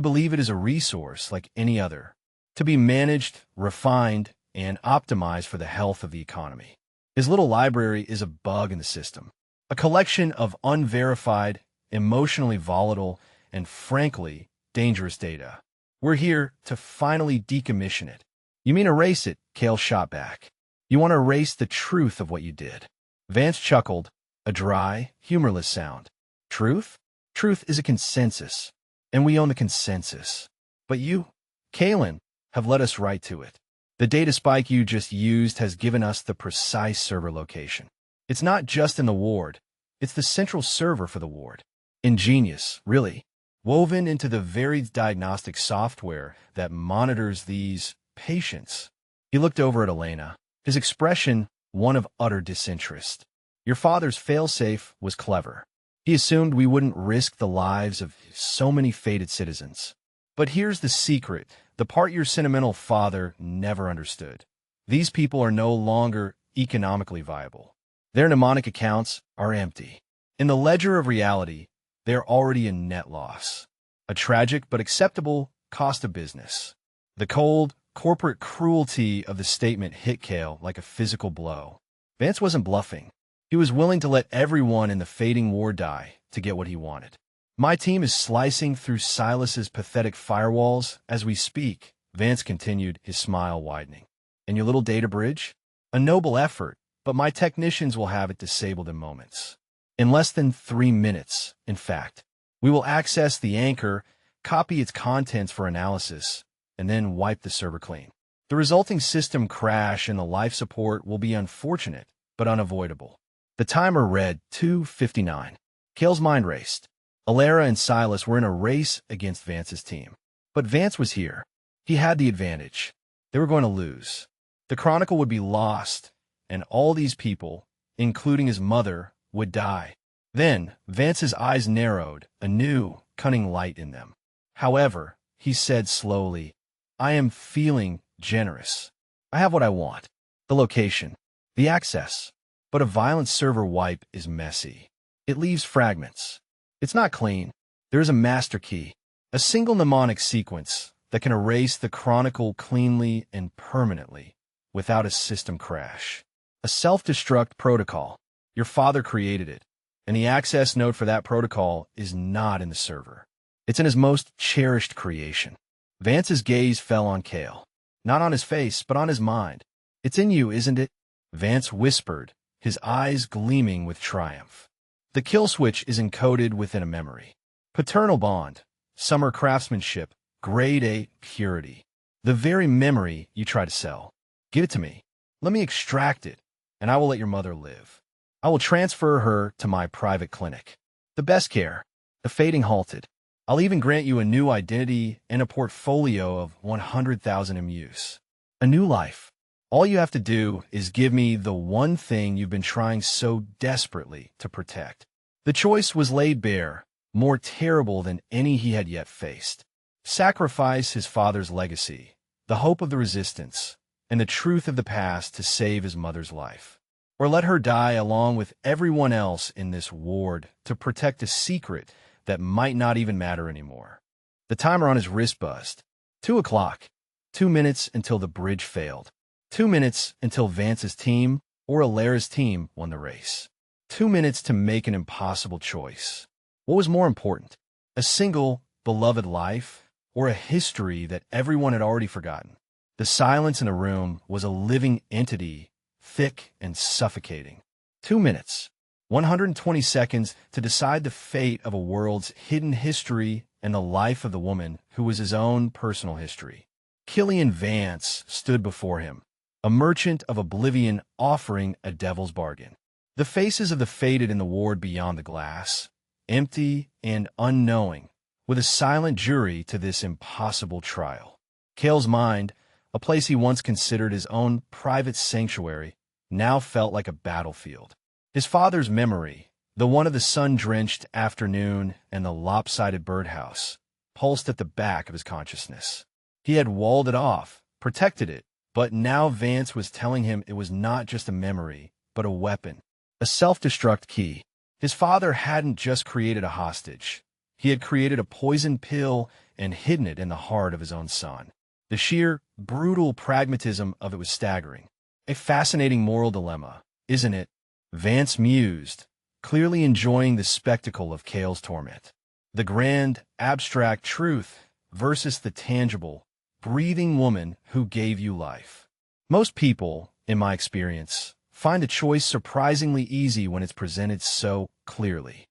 believe it is a resource like any other, to be managed, refined, and optimized for the health of the economy. His little library is a bug in the system, a collection of unverified, emotionally volatile, and frankly, dangerous data. We're here to finally decommission it." "You mean erase it?" Cale shot back. "You want to erase the truth of what you did." Vance chuckled, a dry, humorless sound. "Truth? Truth is a consensus, and we own the consensus. But you, Calen, have led us right to it. The data spike you just used has given us the precise server location. It's not just in the ward. It's the central server for the ward. Ingenious, really. Woven into the very diagnostic software that monitors these patients. He looked over at Elena, his expression one of utter disinterest. Your father's failsafe was clever. He assumed we wouldn't risk the lives of so many fated citizens. But here's the secret, the part your sentimental father never understood. These people are no longer economically viable. Their mnemonic accounts are empty. In the ledger of reality, they're already in net loss. A tragic but acceptable cost of business. The cold, corporate cruelty of the statement hit Cale like a physical blow. Vance wasn't bluffing. He was willing to let everyone in the fading war die to get what he wanted. My team is slicing through Silas's pathetic firewalls as we speak, Vance continued, his smile widening. And your little data bridge? A noble effort, but my technicians will have it disabled in moments. In less than 3 minutes, in fact. We will access the anchor, copy its contents for analysis, and then wipe the server clean. The resulting system crash and the life support will be unfortunate, but unavoidable. The timer read 2:59. Cale's mind raced. Alara and Silas were in a race against Vance's team. But Vance was here. He had the advantage. They were going to lose. The Chronicle would be lost, and all these people, including his mother, would die. Then, Vance's eyes narrowed, a new, cunning light in them. However, he said slowly, I am feeling generous. I have what I want. The location. The access. But a violent server wipe is messy. It leaves fragments. It's not clean. There is a master key. A single mnemonic sequence that can erase the Chronicle cleanly and permanently, without a system crash. A self-destruct protocol. Your father created it, and the access node for that protocol is not in the server. It's in his most cherished creation. Vance's gaze fell on Cale. Not on his face, but on his mind. It's in you, isn't it? Vance whispered, his eyes gleaming with triumph. The kill switch is encoded within a memory. Paternal bond, summer craftsmanship, grade A purity. The very memory you try to sell. Give it to me. Let me extract it, and I will let your mother live. I will transfer her to my private clinic. The best care. The fading halted. I'll even grant you a new identity and a portfolio of 100,000 MUs. A new life. All you have to do is give me the one thing you've been trying so desperately to protect. The choice was laid bare, more terrible than any he had yet faced. Sacrifice his father's legacy, the hope of the resistance, and the truth of the past to save his mother's life. Or let her die along with everyone else in this ward to protect a secret that might not even matter anymore. The timer on his wrist buzzed. 2 o'clock. 2 minutes until the bridge failed. 2 minutes until Vance's team or Alara's team won the race. 2 minutes to make an impossible choice. What was more important? A single, beloved life or a history that everyone had already forgotten? The silence in the room was a living entity, thick and suffocating. 2 minutes, 120 seconds to decide the fate of a world's hidden history and the life of the woman who was his own personal history. Killian Vance stood before him, a merchant of oblivion offering a devil's bargain. The faces of the faded in the ward beyond the glass, empty and unknowing, with a silent jury to this impossible trial. Cale's mind, a place he once considered his own private sanctuary, now felt like a battlefield. His father's memory, the one of the sun-drenched afternoon and the lopsided birdhouse, pulsed at the back of his consciousness. He had walled it off, protected it, but now Vance was telling him it was not just a memory, but a weapon, a self-destruct key. His father hadn't just created a hostage. He had created a poison pill and hidden it in the heart of his own son. The sheer, brutal pragmatism of it was staggering. A fascinating moral dilemma, isn't it? Vance mused, clearly enjoying the spectacle of Cale's torment. The grand, abstract truth versus the tangible, breathing woman who gave you life. Most people, in my experience, find the choice surprisingly easy when it's presented so clearly.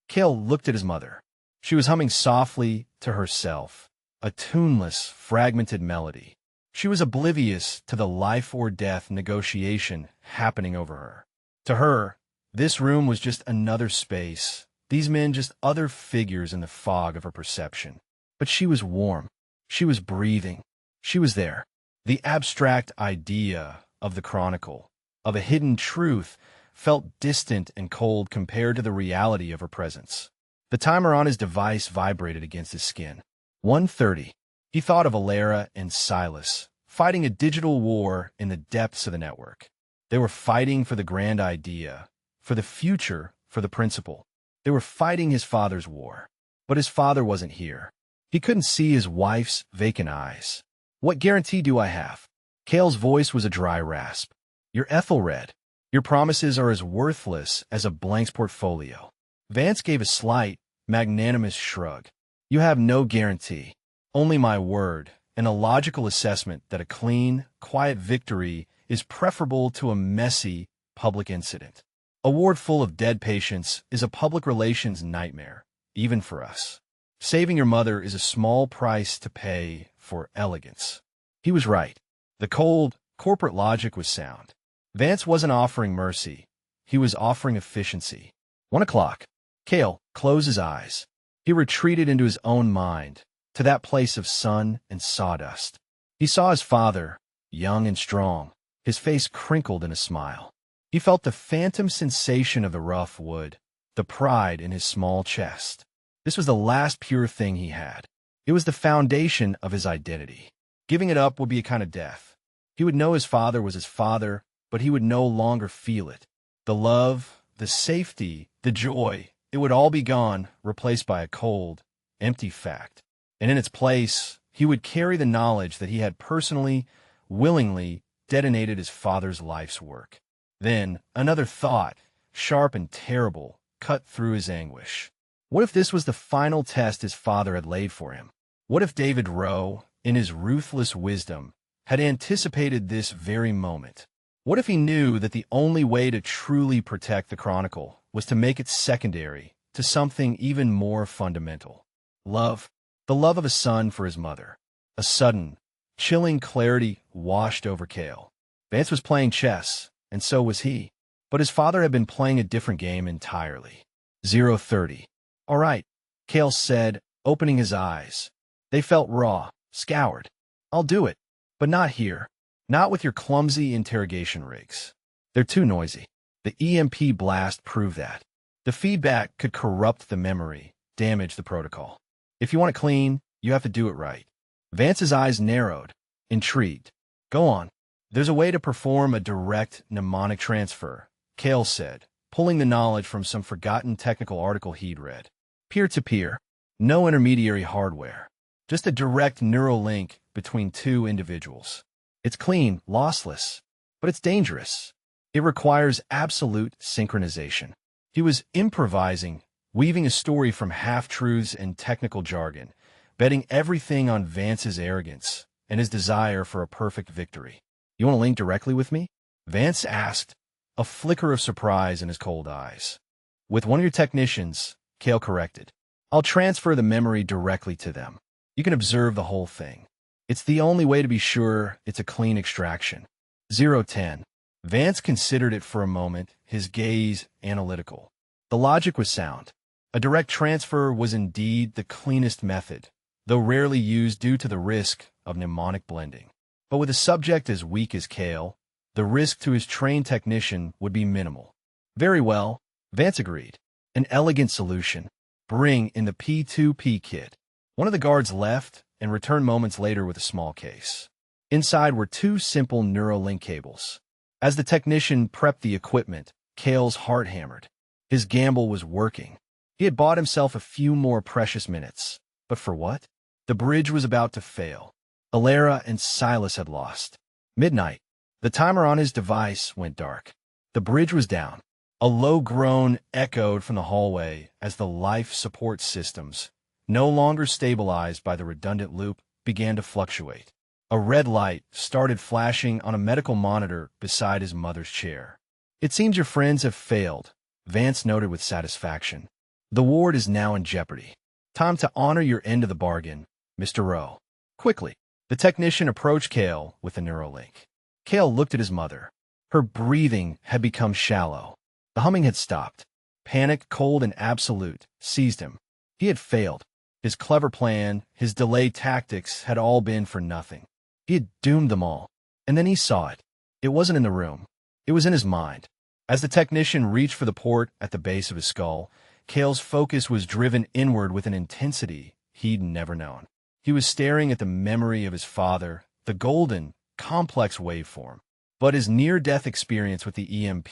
Cale looked at his mother. She was humming softly to herself, a tuneless, fragmented melody. She was oblivious to the life-or-death negotiation happening over her. To her, this room was just another space, these men just other figures in the fog of her perception. But she was warm. She was breathing. She was there. The abstract idea of the chronicle, of a hidden truth, felt distant and cold compared to the reality of her presence. The timer on his device vibrated against his skin. 1:30. He thought of Alara and Silas, fighting a digital war in the depths of the network. They were fighting for the grand idea, for the future, for the principle. They were fighting his father's war. But his father wasn't here. He couldn't see his wife's vacant eyes. What guarantee do I have? Cale's voice was a dry rasp. You're Ethelred. Your promises are as worthless as a blank portfolio. Vance gave a slight, magnanimous shrug. You have no guarantee. Only my word, and a logical assessment that a clean, quiet victory is preferable to a messy, public incident. A ward full of dead patients is a public relations nightmare, even for us. Saving your mother is a small price to pay for elegance. He was right. The cold, corporate logic was sound. Vance wasn't offering mercy. He was offering efficiency. 1 o'clock. Cale closed his eyes. He retreated into his own mind, to that place of sun and sawdust. He saw his father, young and strong, his face crinkled in a smile. He felt the phantom sensation of the rough wood, the pride in his small chest. This was the last pure thing he had. It was the foundation of his identity. Giving it up would be a kind of death. He would know his father was his father, but he would no longer feel it. The love, the safety, the joy, it would all be gone, replaced by a cold, empty fact. And in its place, he would carry the knowledge that he had personally, willingly detonated his father's life's work. Then, another thought, sharp and terrible, cut through his anguish. What if this was the final test his father had laid for him? What if David Rowe, in his ruthless wisdom, had anticipated this very moment? What if he knew that the only way to truly protect the Chronicle was to make it secondary to something even more fundamental? Love. The love of a son for his mother. A sudden, chilling clarity washed over Cale. Vance was playing chess, and so was he. But his father had been playing a different game entirely. 0:30. All right, Cale said, opening his eyes. They felt raw, scoured. I'll do it, but not here. Not with your clumsy interrogation rigs. They're too noisy. The EMP blast proved that. The feedback could corrupt the memory, damage the protocol. If you want it clean, you have to do it right. Vance's eyes narrowed, intrigued. Go on. There's a way to perform a direct mnemonic transfer, Cale said, pulling the knowledge from some forgotten technical article he'd read. Peer-to-peer. No intermediary hardware. Just a direct neural link between two individuals. It's clean, lossless, but it's dangerous. It requires absolute synchronization. He was improvising, weaving a story from half-truths and technical jargon, betting everything on Vance's arrogance and his desire for a perfect victory. You want to link directly with me? Vance asked, a flicker of surprise in his cold eyes. With one of your technicians, Cale corrected. I'll transfer the memory directly to them. You can observe the whole thing. It's the only way to be sure it's a clean extraction. 0:10. Vance considered it for a moment, his gaze analytical. The logic was sound. A direct transfer was indeed the cleanest method, though rarely used due to the risk of mnemonic blending. But with a subject as weak as Cale, the risk to his trained technician would be minimal. Very well, Vance agreed. An elegant solution. Bring in the P2P kit. One of the guards left and returned moments later with a small case. Inside were two simple Neuralink cables. As the technician prepped the equipment, Cale's heart hammered. His gamble was working. He had bought himself a few more precious minutes. But for what? The bridge was about to fail. Alara and Silas had lost. Midnight. The timer on his device went dark. The bridge was down. A low groan echoed from the hallway as the life support systems, no longer stabilized by the redundant loop, began to fluctuate. A red light started flashing on a medical monitor beside his mother's chair. It seems your friends have failed, Vance noted with satisfaction. The ward is now in jeopardy. Time to honor your end of the bargain, Mr. Rowe. Quickly, the technician approached Cale with the Neuralink. Cale looked at his mother. Her breathing had become shallow. The humming had stopped. Panic, cold and absolute, seized him. He had failed. His clever plan, his delayed tactics had all been for nothing. He had doomed them all. And then he saw it. It wasn't in the room. It was in his mind. As the technician reached for the port at the base of his skull, Cale's focus was driven inward with an intensity he'd never known. He was staring at the memory of his father, the golden, complex waveform. But his near-death experience with the EMP,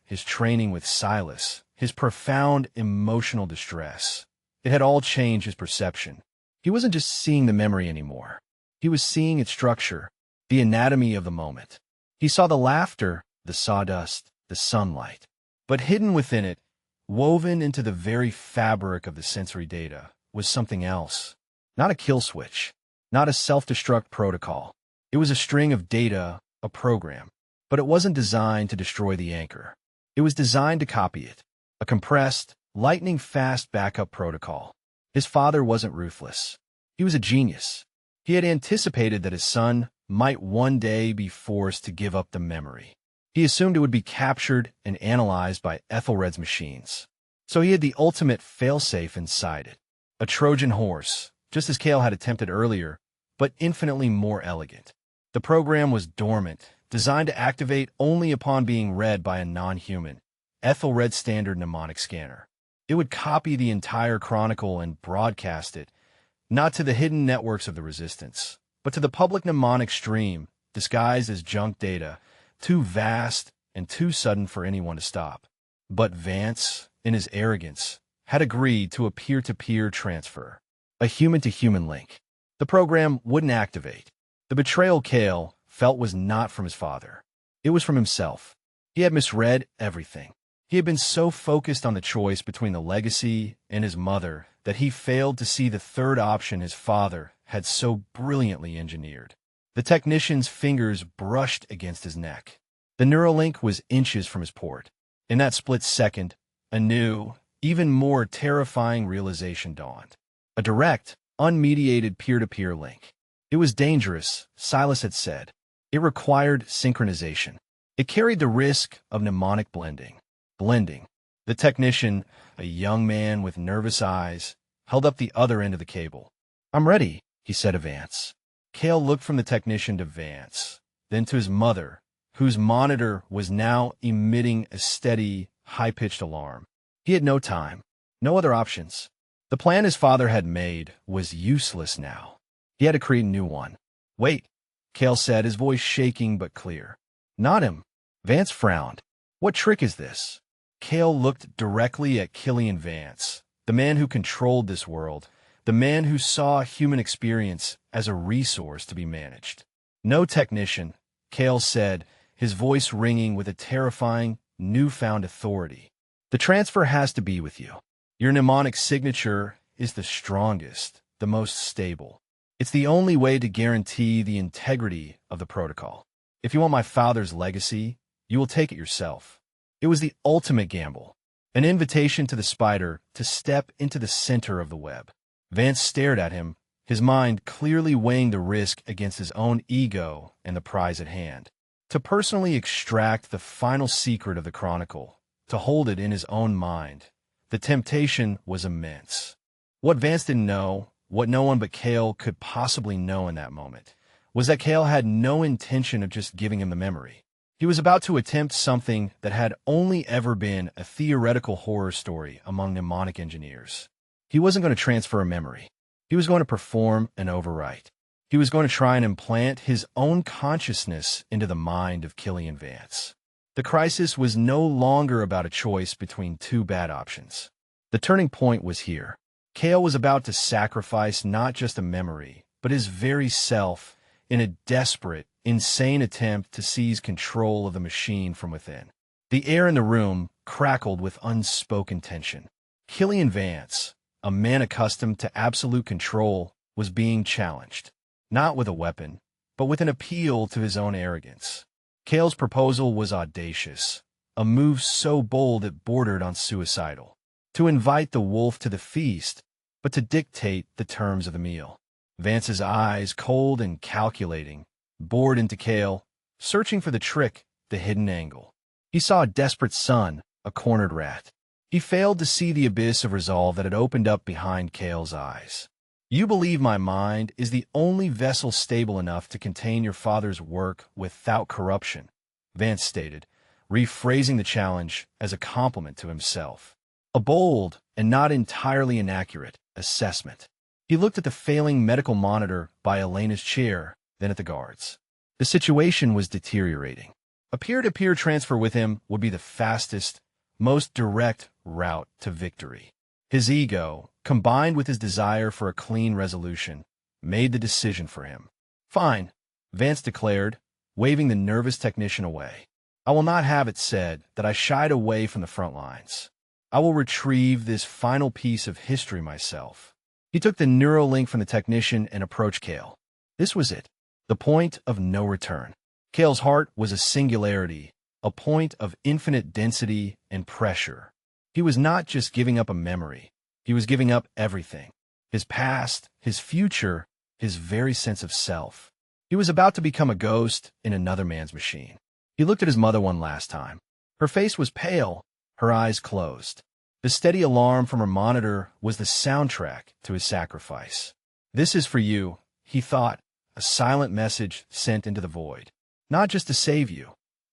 his training with Silas, his profound emotional distress, it had all changed his perception. He wasn't just seeing the memory anymore. He was seeing its structure, the anatomy of the moment. He saw the laughter, the sawdust, the sunlight. But hidden within it, woven into the very fabric of the sensory data, was something else. Not a kill switch, not a self-destruct protocol. It was a string of data, a program. But it wasn't designed to destroy the anchor. It was designed to copy it. A compressed, lightning-fast backup protocol. His father wasn't ruthless. He was a genius. He had anticipated that his son might one day be forced to give up the memory. He assumed it would be captured and analyzed by Ethelred's machines. So he had the ultimate failsafe inside it. A Trojan horse, just as Cale had attempted earlier, but infinitely more elegant. The program was dormant, designed to activate only upon being read by a non-human, Ethelred standard mnemonic scanner. It would copy the entire chronicle and broadcast it, not to the hidden networks of the Resistance, but to the public mnemonic stream, disguised as junk data, too vast and too sudden for anyone to stop. But Vance, in his arrogance, had agreed to a peer-to-peer transfer, a human-to-human link. The program wouldn't activate. The betrayal Cale felt was not from his father. It was from himself. He had misread everything. He had been so focused on the choice between the legacy and his mother that he failed to see the third option his father had so brilliantly engineered. The technician's fingers brushed against his neck. The Neuralink was inches from his port. In that split second, a new, even more terrifying realization dawned. A direct, unmediated peer-to-peer link. It was dangerous, Silas had said. It required synchronization. It carried the risk of mnemonic blending. The technician, a young man with nervous eyes, held up the other end of the cable. "I'm ready," he said to Vance. Cale looked from the technician to Vance, then to his mother, whose monitor was now emitting a steady, high-pitched alarm. He had no time, no other options. The plan his father had made was useless now. He had to create a new one. "Wait," Cale said, his voice shaking but clear. "Not him." Vance frowned. "What trick is this?" Cale looked directly at Killian Vance, the man who controlled this world, the man who saw human experience as a resource to be managed. "No technician," Cale said, his voice ringing with a terrifying, newfound authority. "The transfer has to be with you. Your mnemonic signature is the strongest, the most stable. It's the only way to guarantee the integrity of the protocol. If you want my father's legacy, you will take it yourself." It was the ultimate gamble, an invitation to the spider to step into the center of the web. Vance stared at him, his mind clearly weighing the risk against his own ego and the prize at hand. To personally extract the final secret of the Chronicle, to hold it in his own mind, the temptation was immense. What Vance didn't know, what no one but Cale could possibly know in that moment, was that Cale had no intention of just giving him the memory. He was about to attempt something that had only ever been a theoretical horror story among mnemonic engineers. He wasn't going to transfer a memory. He was going to perform an overwrite. He was going to try and implant his own consciousness into the mind of Killian Vance. The crisis was no longer about a choice between two bad options. The turning point was here. Cale was about to sacrifice not just a memory, but his very self in a desperate, insane attempt to seize control of the machine from within. The air in the room crackled with unspoken tension. Killian Vance, a man accustomed to absolute control, was being challenged, not with a weapon, but with an appeal to his own arrogance. Cale's proposal was audacious, a move so bold it bordered on suicidal. To invite the wolf to the feast, but to dictate the terms of the meal. Vance's eyes, cold and calculating, bored into Cale, searching for the trick the hidden angle. He saw a desperate son, a cornered rat. He failed to see the abyss of resolve that had opened up behind Kale's eyes. You believe my mind is the only vessel stable enough to contain your father's work without corruption, Vance stated, rephrasing the challenge as a compliment to himself. A bold, and not entirely inaccurate, assessment. He looked at the failing medical monitor by Elena's chair, then at the guards. The situation was deteriorating. A peer-to-peer transfer with him would be the fastest, most direct route to victory. His ego, combined with his desire for a clean resolution, made the decision for him. Fine, Vance declared, waving the nervous technician away. I will not have it said that I shied away from the front lines. I will retrieve this final piece of history myself. He took the Neuralink from the technician and approached Kale. This was it, the point of no return. Kale's heart was a singularity, a point of infinite density and pressure. He was not just giving up a memory. He was giving up everything. His past, his future, his very sense of self. He was about to become a ghost in another man's machine. He looked at his mother one last time. Her face was pale, her eyes closed. The steady alarm from her monitor was the soundtrack to his sacrifice. This is for you, he thought, a silent message sent into the void. Not just to save you,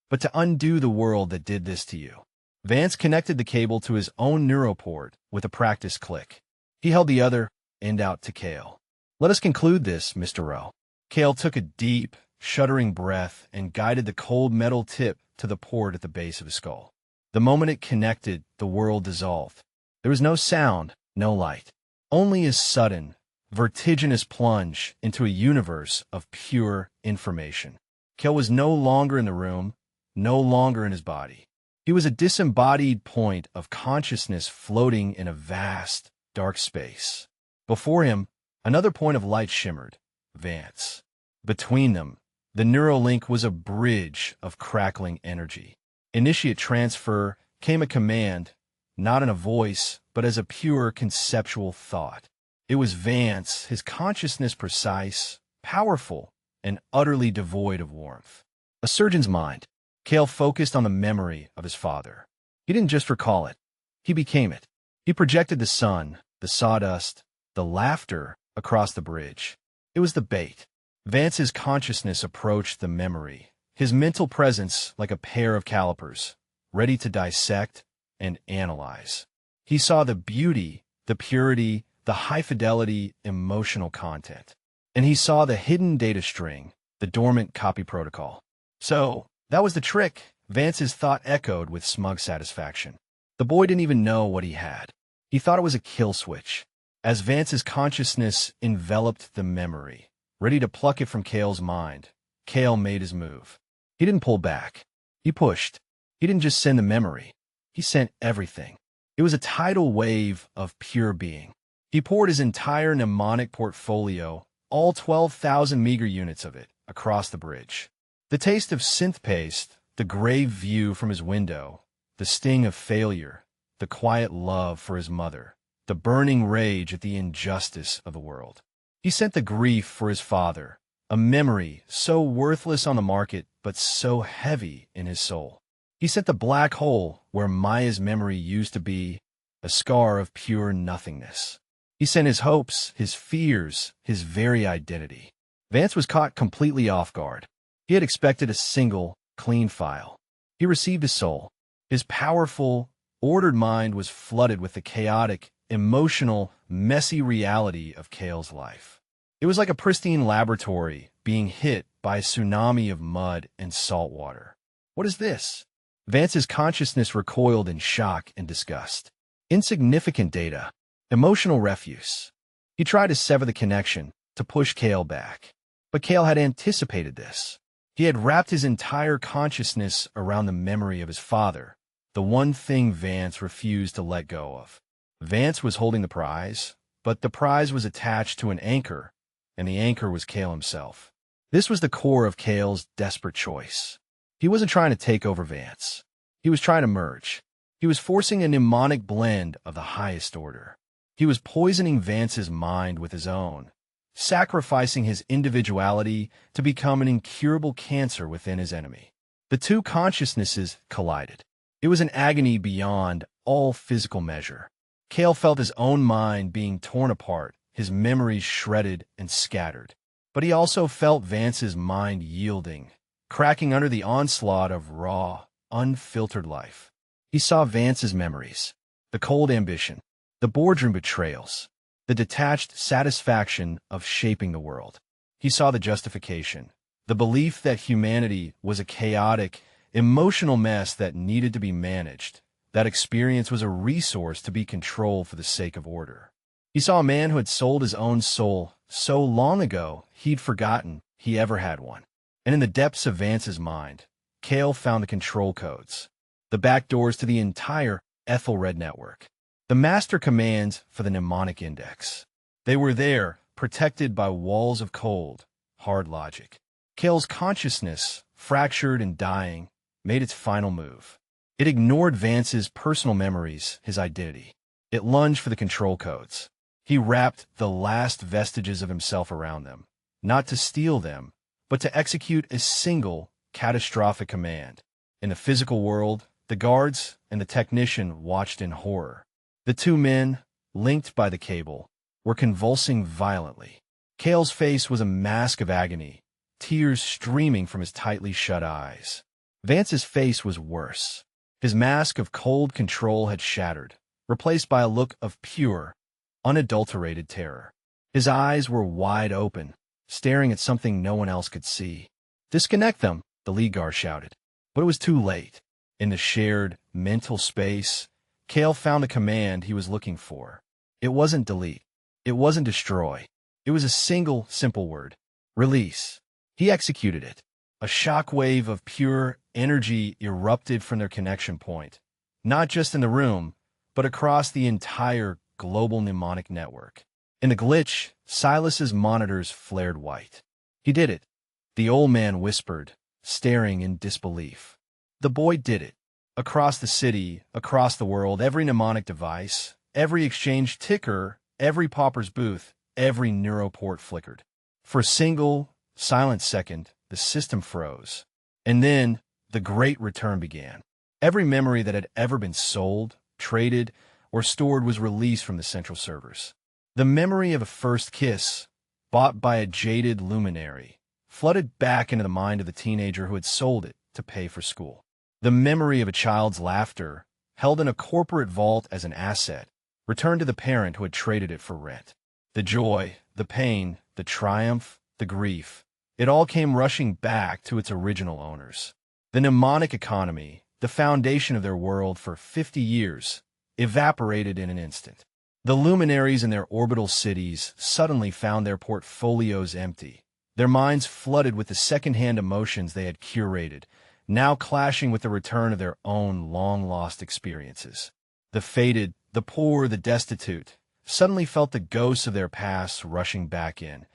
but to undo the world that did this to you. Vance connected the cable to his own neuroport with a practiced click. He held the other end out to Kale. Let us conclude this, Mr. Rowe. Kale took a deep, shuddering breath and guided the cold metal tip to the port at the base of his skull. The moment it connected, the world dissolved. There was no sound, no light. Only a sudden, vertiginous plunge into a universe of pure information. Kale was no longer in the room, no longer in his body. He was a disembodied point of consciousness floating in a vast, dark space. Before him, another point of light shimmered, Vance. Between them, the Neuralink was a bridge of crackling energy. Initiate transfer came a command, not in a voice, but as a pure conceptual thought. It was Vance, his consciousness precise, powerful, and utterly devoid of warmth. A surgeon's mind. Kale focused on the memory of his father. He didn't just recall it. He became it. He projected the sun, the sawdust, the laughter across the bridge. It was the bait. Vance's consciousness approached the memory, his mental presence like a pair of calipers, ready to dissect and analyze. He saw the beauty, the purity, the high-fidelity emotional content. And he saw the hidden data string, the dormant copy protocol. So, that was the trick, Vance's thought echoed with smug satisfaction. The boy didn't even know what he had. He thought it was a kill switch. As Vance's consciousness enveloped the memory, ready to pluck it from Kale's mind, Kale made his move. He didn't pull back. He pushed. He didn't just send the memory. He sent everything. It was a tidal wave of pure being. He poured his entire mnemonic portfolio, all 12,000 meager units of it, across the bridge. The taste of synth paste, the grave view from his window, the sting of failure, the quiet love for his mother, the burning rage at the injustice of the world. He sent the grief for his father, a memory so worthless on the market but so heavy in his soul. He sent the black hole where Maya's memory used to be, a scar of pure nothingness. He sent his hopes, his fears, his very identity. Vance was caught completely off guard. He had expected a single, clean file. He received his soul. His powerful, ordered mind was flooded with the chaotic, emotional, messy reality of Kale's life. It was like a pristine laboratory being hit by a tsunami of mud and salt water. What is this? Vance's consciousness recoiled in shock and disgust. Insignificant data. Emotional refuse. He tried to sever the connection, to push Kale back. But Kale had anticipated this. He had wrapped his entire consciousness around the memory of his father, the one thing Vance refused to let go of. Vance was holding the prize, but the prize was attached to an anchor, and the anchor was Kale himself. This was the core of Kale's desperate choice. He wasn't trying to take over Vance. He was trying to merge. He was forcing a mnemonic blend of the highest order. He was poisoning Vance's mind with his own, sacrificing his individuality to become an incurable cancer within his enemy. The two consciousnesses collided. It was an agony beyond all physical measure. Cale felt his own mind being torn apart, his memories shredded and scattered. But he also felt Vance's mind yielding, cracking under the onslaught of raw, unfiltered life. He saw Vance's memories, the cold ambition, the boardroom betrayals, the detached satisfaction of shaping the world. He saw the justification, the belief that humanity was a chaotic, emotional mess that needed to be managed. That experience was a resource to be controlled for the sake of order. He saw a man who had sold his own soul so long ago he'd forgotten he ever had one. And in the depths of Vance's mind, Cale found the control codes, the back doors to the entire Ethelred network, the master commands for the mnemonic index. They were there, protected by walls of cold, hard logic. Cale's consciousness, fractured and dying, made its final move. It ignored Vance's personal memories, his identity. It lunged for the control codes. He wrapped the last vestiges of himself around them, not to steal them, but to execute a single, catastrophic command. In the physical world, the guards and the technician watched in horror. The two men, linked by the cable, were convulsing violently. Cale's face was a mask of agony, tears streaming from his tightly shut eyes. Vance's face was worse. His mask of cold control had shattered, replaced by a look of pure, unadulterated terror. His eyes were wide open, staring at something no one else could see. "Disconnect them," the lead guard shouted. But it was too late. In the shared mental space, Cale found the command he was looking for. It wasn't delete. It wasn't destroy. It was a single, simple word: release. He executed it. A shockwave of pure energy erupted from their connection point, not just in the room, but across the entire global mnemonic network. In the glitch, Silas's monitors flared white. "He did it," the old man whispered, staring in disbelief. "The boy did it." Across the city, across the world, every mnemonic device, every exchange ticker, every pauper's booth, every neuroport flickered. For a single, silent second, the system froze. And then, the great return began. Every memory that had ever been sold, traded, or stored was released from the central servers. The memory of a first kiss, bought by a jaded luminary, flooded back into the mind of the teenager who had sold it to pay for school. The memory of a child's laughter, held in a corporate vault as an asset, returned to the parent who had traded it for rent. The joy, the pain, the triumph, the grief, it all came rushing back to its original owners. The mnemonic economy, the foundation of their world for 50 years, evaporated in an instant. The luminaries in their orbital cities suddenly found their portfolios empty, their minds flooded with the second-hand emotions they had curated, now clashing with the return of their own long-lost experiences. The faded, the poor, the destitute, suddenly felt the ghosts of their past rushing back in,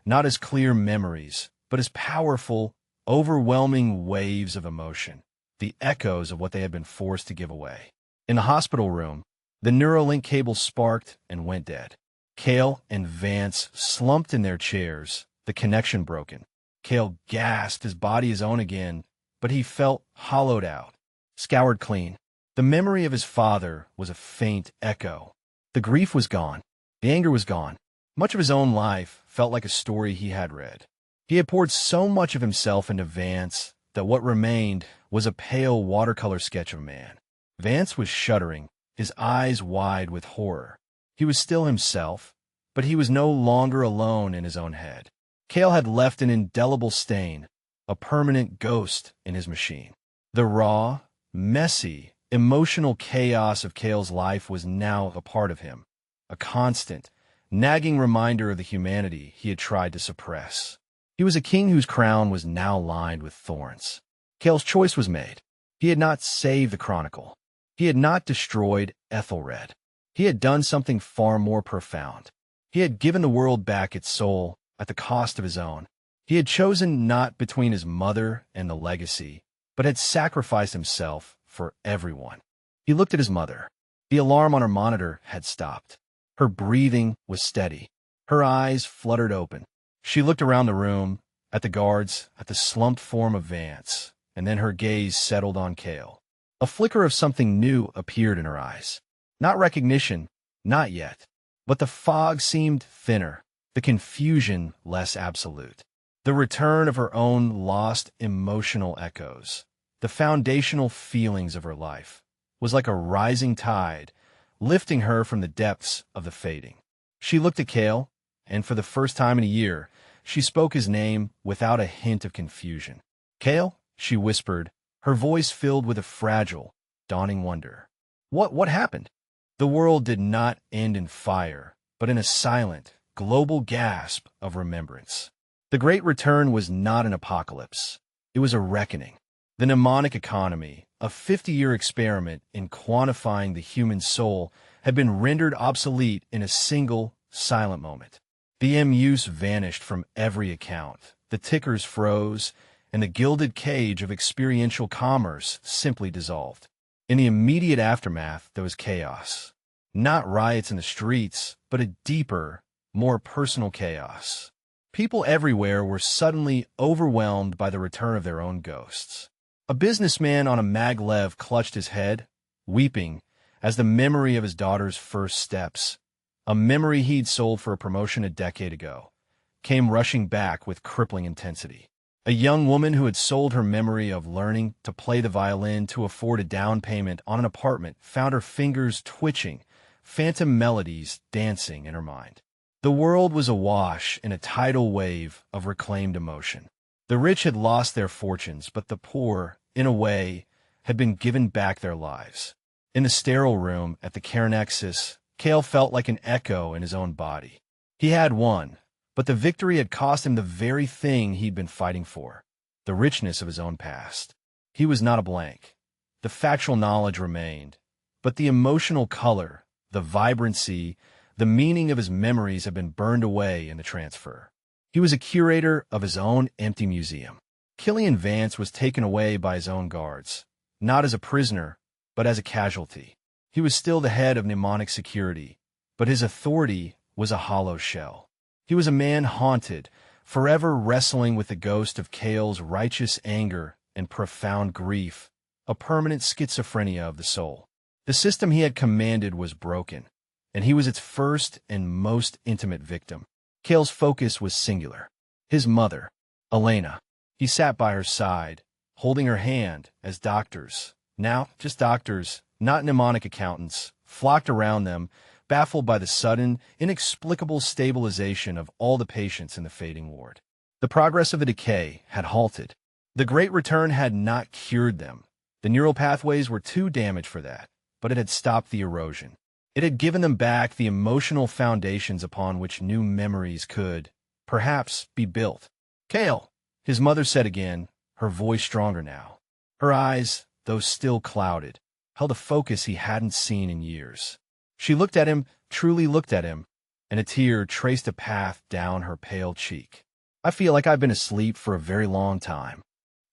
not as clear memories, but as powerful, overwhelming waves of emotion, the echoes of what they had been forced to give away. In the hospital room, the Neuralink cable sparked and went dead. Cale and Vance slumped in their chairs, the connection broken. Cale gasped, his body his own again, but he felt hollowed out, scoured clean. The memory of his father was a faint echo. The grief was gone. The anger was gone. Much of his own life felt like a story he had read. He had poured so much of himself into Vance that what remained was a pale watercolor sketch of a man. Vance was shuddering, his eyes wide with horror. He was still himself, but he was no longer alone in his own head. Cale had left an indelible stain, a permanent ghost in his machine. The raw, messy, emotional chaos of Cale's life was now a part of him, a constant, nagging reminder of the humanity he had tried to suppress. He was a king whose crown was now lined with thorns. Cale's choice was made. He had not saved the Chronicle. He had not destroyed Ethelred. He had done something far more profound. He had given the world back its soul at the cost of his own. He had chosen not between his mother and the legacy, but had sacrificed himself for everyone. He looked at his mother. The alarm on her monitor had stopped. Her breathing was steady. Her eyes fluttered open. She looked around the room, at the guards, at the slumped form of Vance, and then her gaze settled on Kale. A flicker of something new appeared in her eyes. Not recognition, not yet. But the fog seemed thinner, the confusion less absolute. The return of her own lost emotional echoes, the foundational feelings of her life, was like a rising tide, lifting her from the depths of the fading. She looked at Kale, and for the first time in a year, she spoke his name without a hint of confusion. "Kale," she whispered, her voice filled with a fragile, dawning wonder. What happened?" The world did not end in fire, but in a silent, global gasp of remembrance. The Great Return was not an apocalypse. It was a reckoning. The mnemonic economy, a 50-year experiment in quantifying the human soul, had been rendered obsolete in a single, silent moment. The M-use vanished from every account, the tickers froze, and the gilded cage of experiential commerce simply dissolved. In the immediate aftermath, there was chaos. Not riots in the streets, but a deeper, more personal chaos. People everywhere were suddenly overwhelmed by the return of their own ghosts. A businessman on a maglev clutched his head, weeping, as the memory of his daughter's first steps, a memory he'd sold for a promotion a decade ago, came rushing back with crippling intensity. A young woman who had sold her memory of learning to play the violin to afford a down payment on an apartment found her fingers twitching, phantom melodies dancing in her mind. The world was awash in a tidal wave of reclaimed emotion. The rich had lost their fortunes, but the poor, in a way, had been given back their lives. In the sterile room at the Cairnexus, Kale felt like an echo in his own body. He had won, but the victory had cost him the very thing he'd been fighting for, the richness of his own past. He was not a blank. The factual knowledge remained, but the emotional color, the vibrancy, the meaning of his memories had been burned away in the transfer. He was a curator of his own empty museum. Killian Vance was taken away by his own guards, not as a prisoner, but as a casualty. He was still the head of mnemonic security, but his authority was a hollow shell. He was a man haunted, forever wrestling with the ghost of Kale's righteous anger and profound grief, a permanent schizophrenia of the soul. The system he had commanded was broken, and he was its first and most intimate victim. Kale's focus was singular. His mother, Elena. He sat by her side, holding her hand as doctors, now just doctors, not mnemonic accountants, flocked around them, baffled by the sudden, inexplicable stabilization of all the patients in the fading ward. The progress of the decay had halted. The Great Return had not cured them. The neural pathways were too damaged for that, but it had stopped the erosion. It had given them back the emotional foundations upon which new memories could, perhaps, be built. "Kale," his mother said again, her voice stronger now. Her eyes, though still clouded, held a focus he hadn't seen in years. She looked at him, truly looked at him, and a tear traced a path down her pale cheek. "I feel like I've been asleep for a very long time."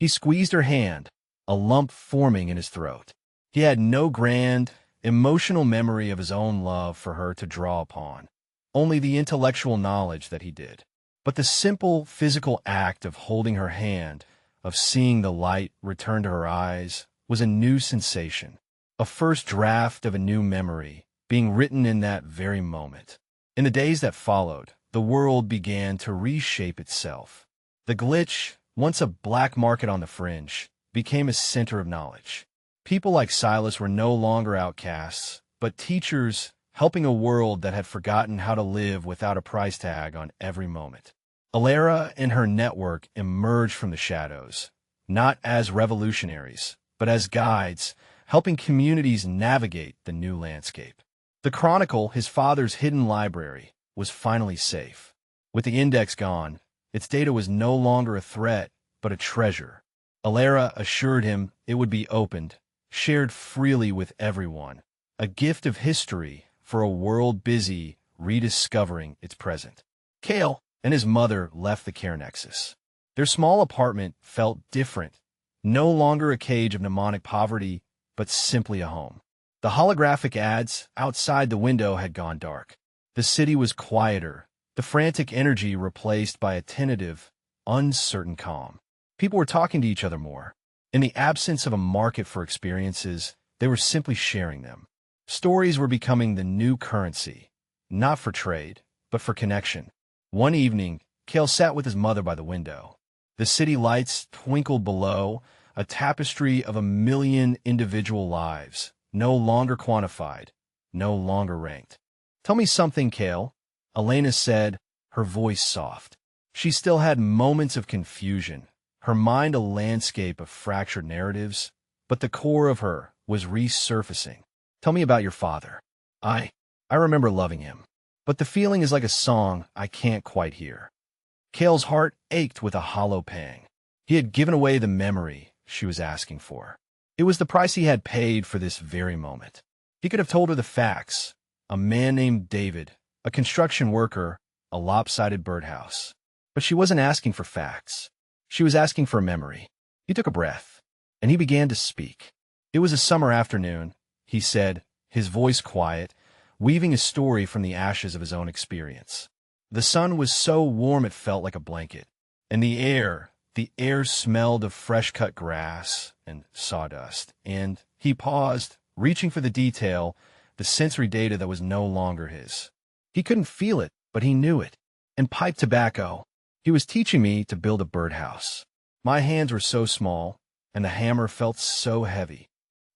He squeezed her hand, a lump forming in his throat. He had no grand, emotional memory of his own love for her to draw upon, only the intellectual knowledge that he did. But the simple physical act of holding her hand, of seeing the light return to her eyes, was a new sensation, a first draft of a new memory, being written in that very moment. In the days that followed, the world began to reshape itself. The glitch, once a black market on the fringe, became a center of knowledge. People like Silas were no longer outcasts, but teachers helping a world that had forgotten how to live without a price tag on every moment. Alara and her network emerged from the shadows, not as revolutionaries, but as guides, helping communities navigate the new landscape. The Chronicle, his father's hidden library, was finally safe. With the index gone, its data was no longer a threat, but a treasure. Alara assured him it would be opened, shared freely with everyone, a gift of history for a world busy rediscovering its present. Kale and his mother left the Cairnexus. Their small apartment felt different, no longer a cage of mnemonic poverty, but simply a home. The holographic ads outside the window had gone dark. The city was quieter, the frantic energy replaced by a tentative, uncertain calm. People were talking to each other more. In the absence of a market for experiences, they were simply sharing them. Stories were becoming the new currency, not for trade, but for connection. One evening, Cale sat with his mother by the window. The city lights twinkled below, a tapestry of a million individual lives, no longer quantified, no longer ranked. "Tell me something, Cale," Elena said, her voice soft. She still had moments of confusion, her mind a landscape of fractured narratives, but the core of her was resurfacing. "Tell me about your father. I remember loving him, but the feeling is like a song I can't quite hear." Cale's heart ached with a hollow pang. He had given away the memory she was asking for. It was the price he had paid for this very moment. He could have told her the facts: a man named David, a construction worker, a lopsided birdhouse. But she wasn't asking for facts. She was asking for a memory. He took a breath, and he began to speak. "It was a summer afternoon," he said, his voice quiet, weaving a story from the ashes of his own experience. The sun was so warm it felt like a blanket, and the air smelled of fresh-cut grass and sawdust. And he paused, reaching for the detail, the sensory data that was no longer his. He couldn't feel it, but he knew it. "And pipe tobacco. He was teaching me to build a birdhouse. My hands were so small, and the hammer felt so heavy."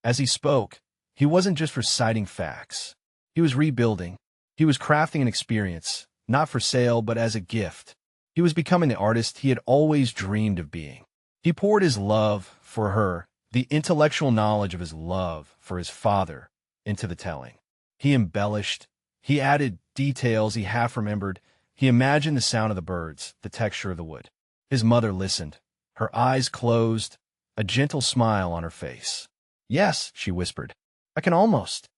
As he spoke, he wasn't just reciting facts. He was rebuilding. He was crafting an experience, not for sale, but as a gift. He was becoming the artist he had always dreamed of being. He poured his love for her, the intellectual knowledge of his love for his father, into the telling. He embellished. He added details he half remembered. He imagined the sound of the birds, the texture of the wood. His mother listened, her eyes closed, a gentle smile on her face. "Yes," she whispered. I can almost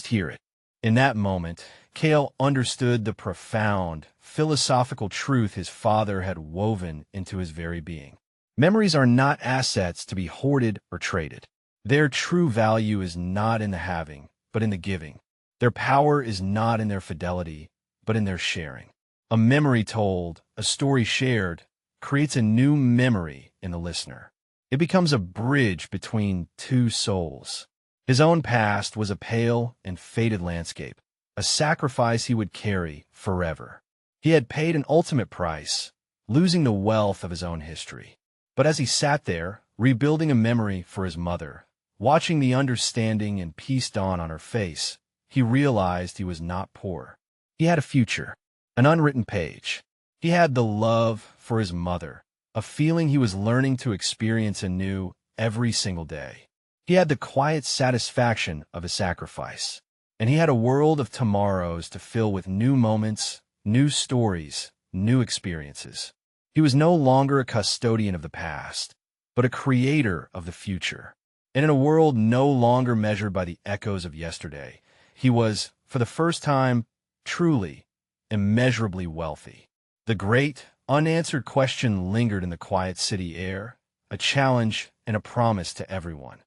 hear it." In that moment, Cale understood the profound, philosophical truth his father had woven into his very being. Memories are not assets to be hoarded or traded. Their true value is not in the having, but in the giving. Their power is not in their fidelity, but in their sharing. A memory told, a story shared, creates a new memory in the listener. It becomes a bridge between two souls. His own past was a pale and faded landscape, a sacrifice he would carry forever. He had paid an ultimate price, losing the wealth of his own history. But as he sat there, rebuilding a memory for his mother, watching the understanding and peace dawn on her face, he realized he was not poor. He had a future, an unwritten page. He had the love for his mother, a feeling he was learning to experience anew every single day. He had the quiet satisfaction of a sacrifice, and he had a world of tomorrows to fill with new moments, new stories, new experiences. He was no longer a custodian of the past, but a creator of the future. And in a world no longer measured by the echoes of yesterday, he was, for the first time, truly, immeasurably wealthy. The great, unanswered question lingered in the quiet city air, a challenge and a promise to everyone.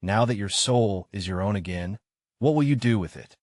Now that your soul is your own again, what will you do with it?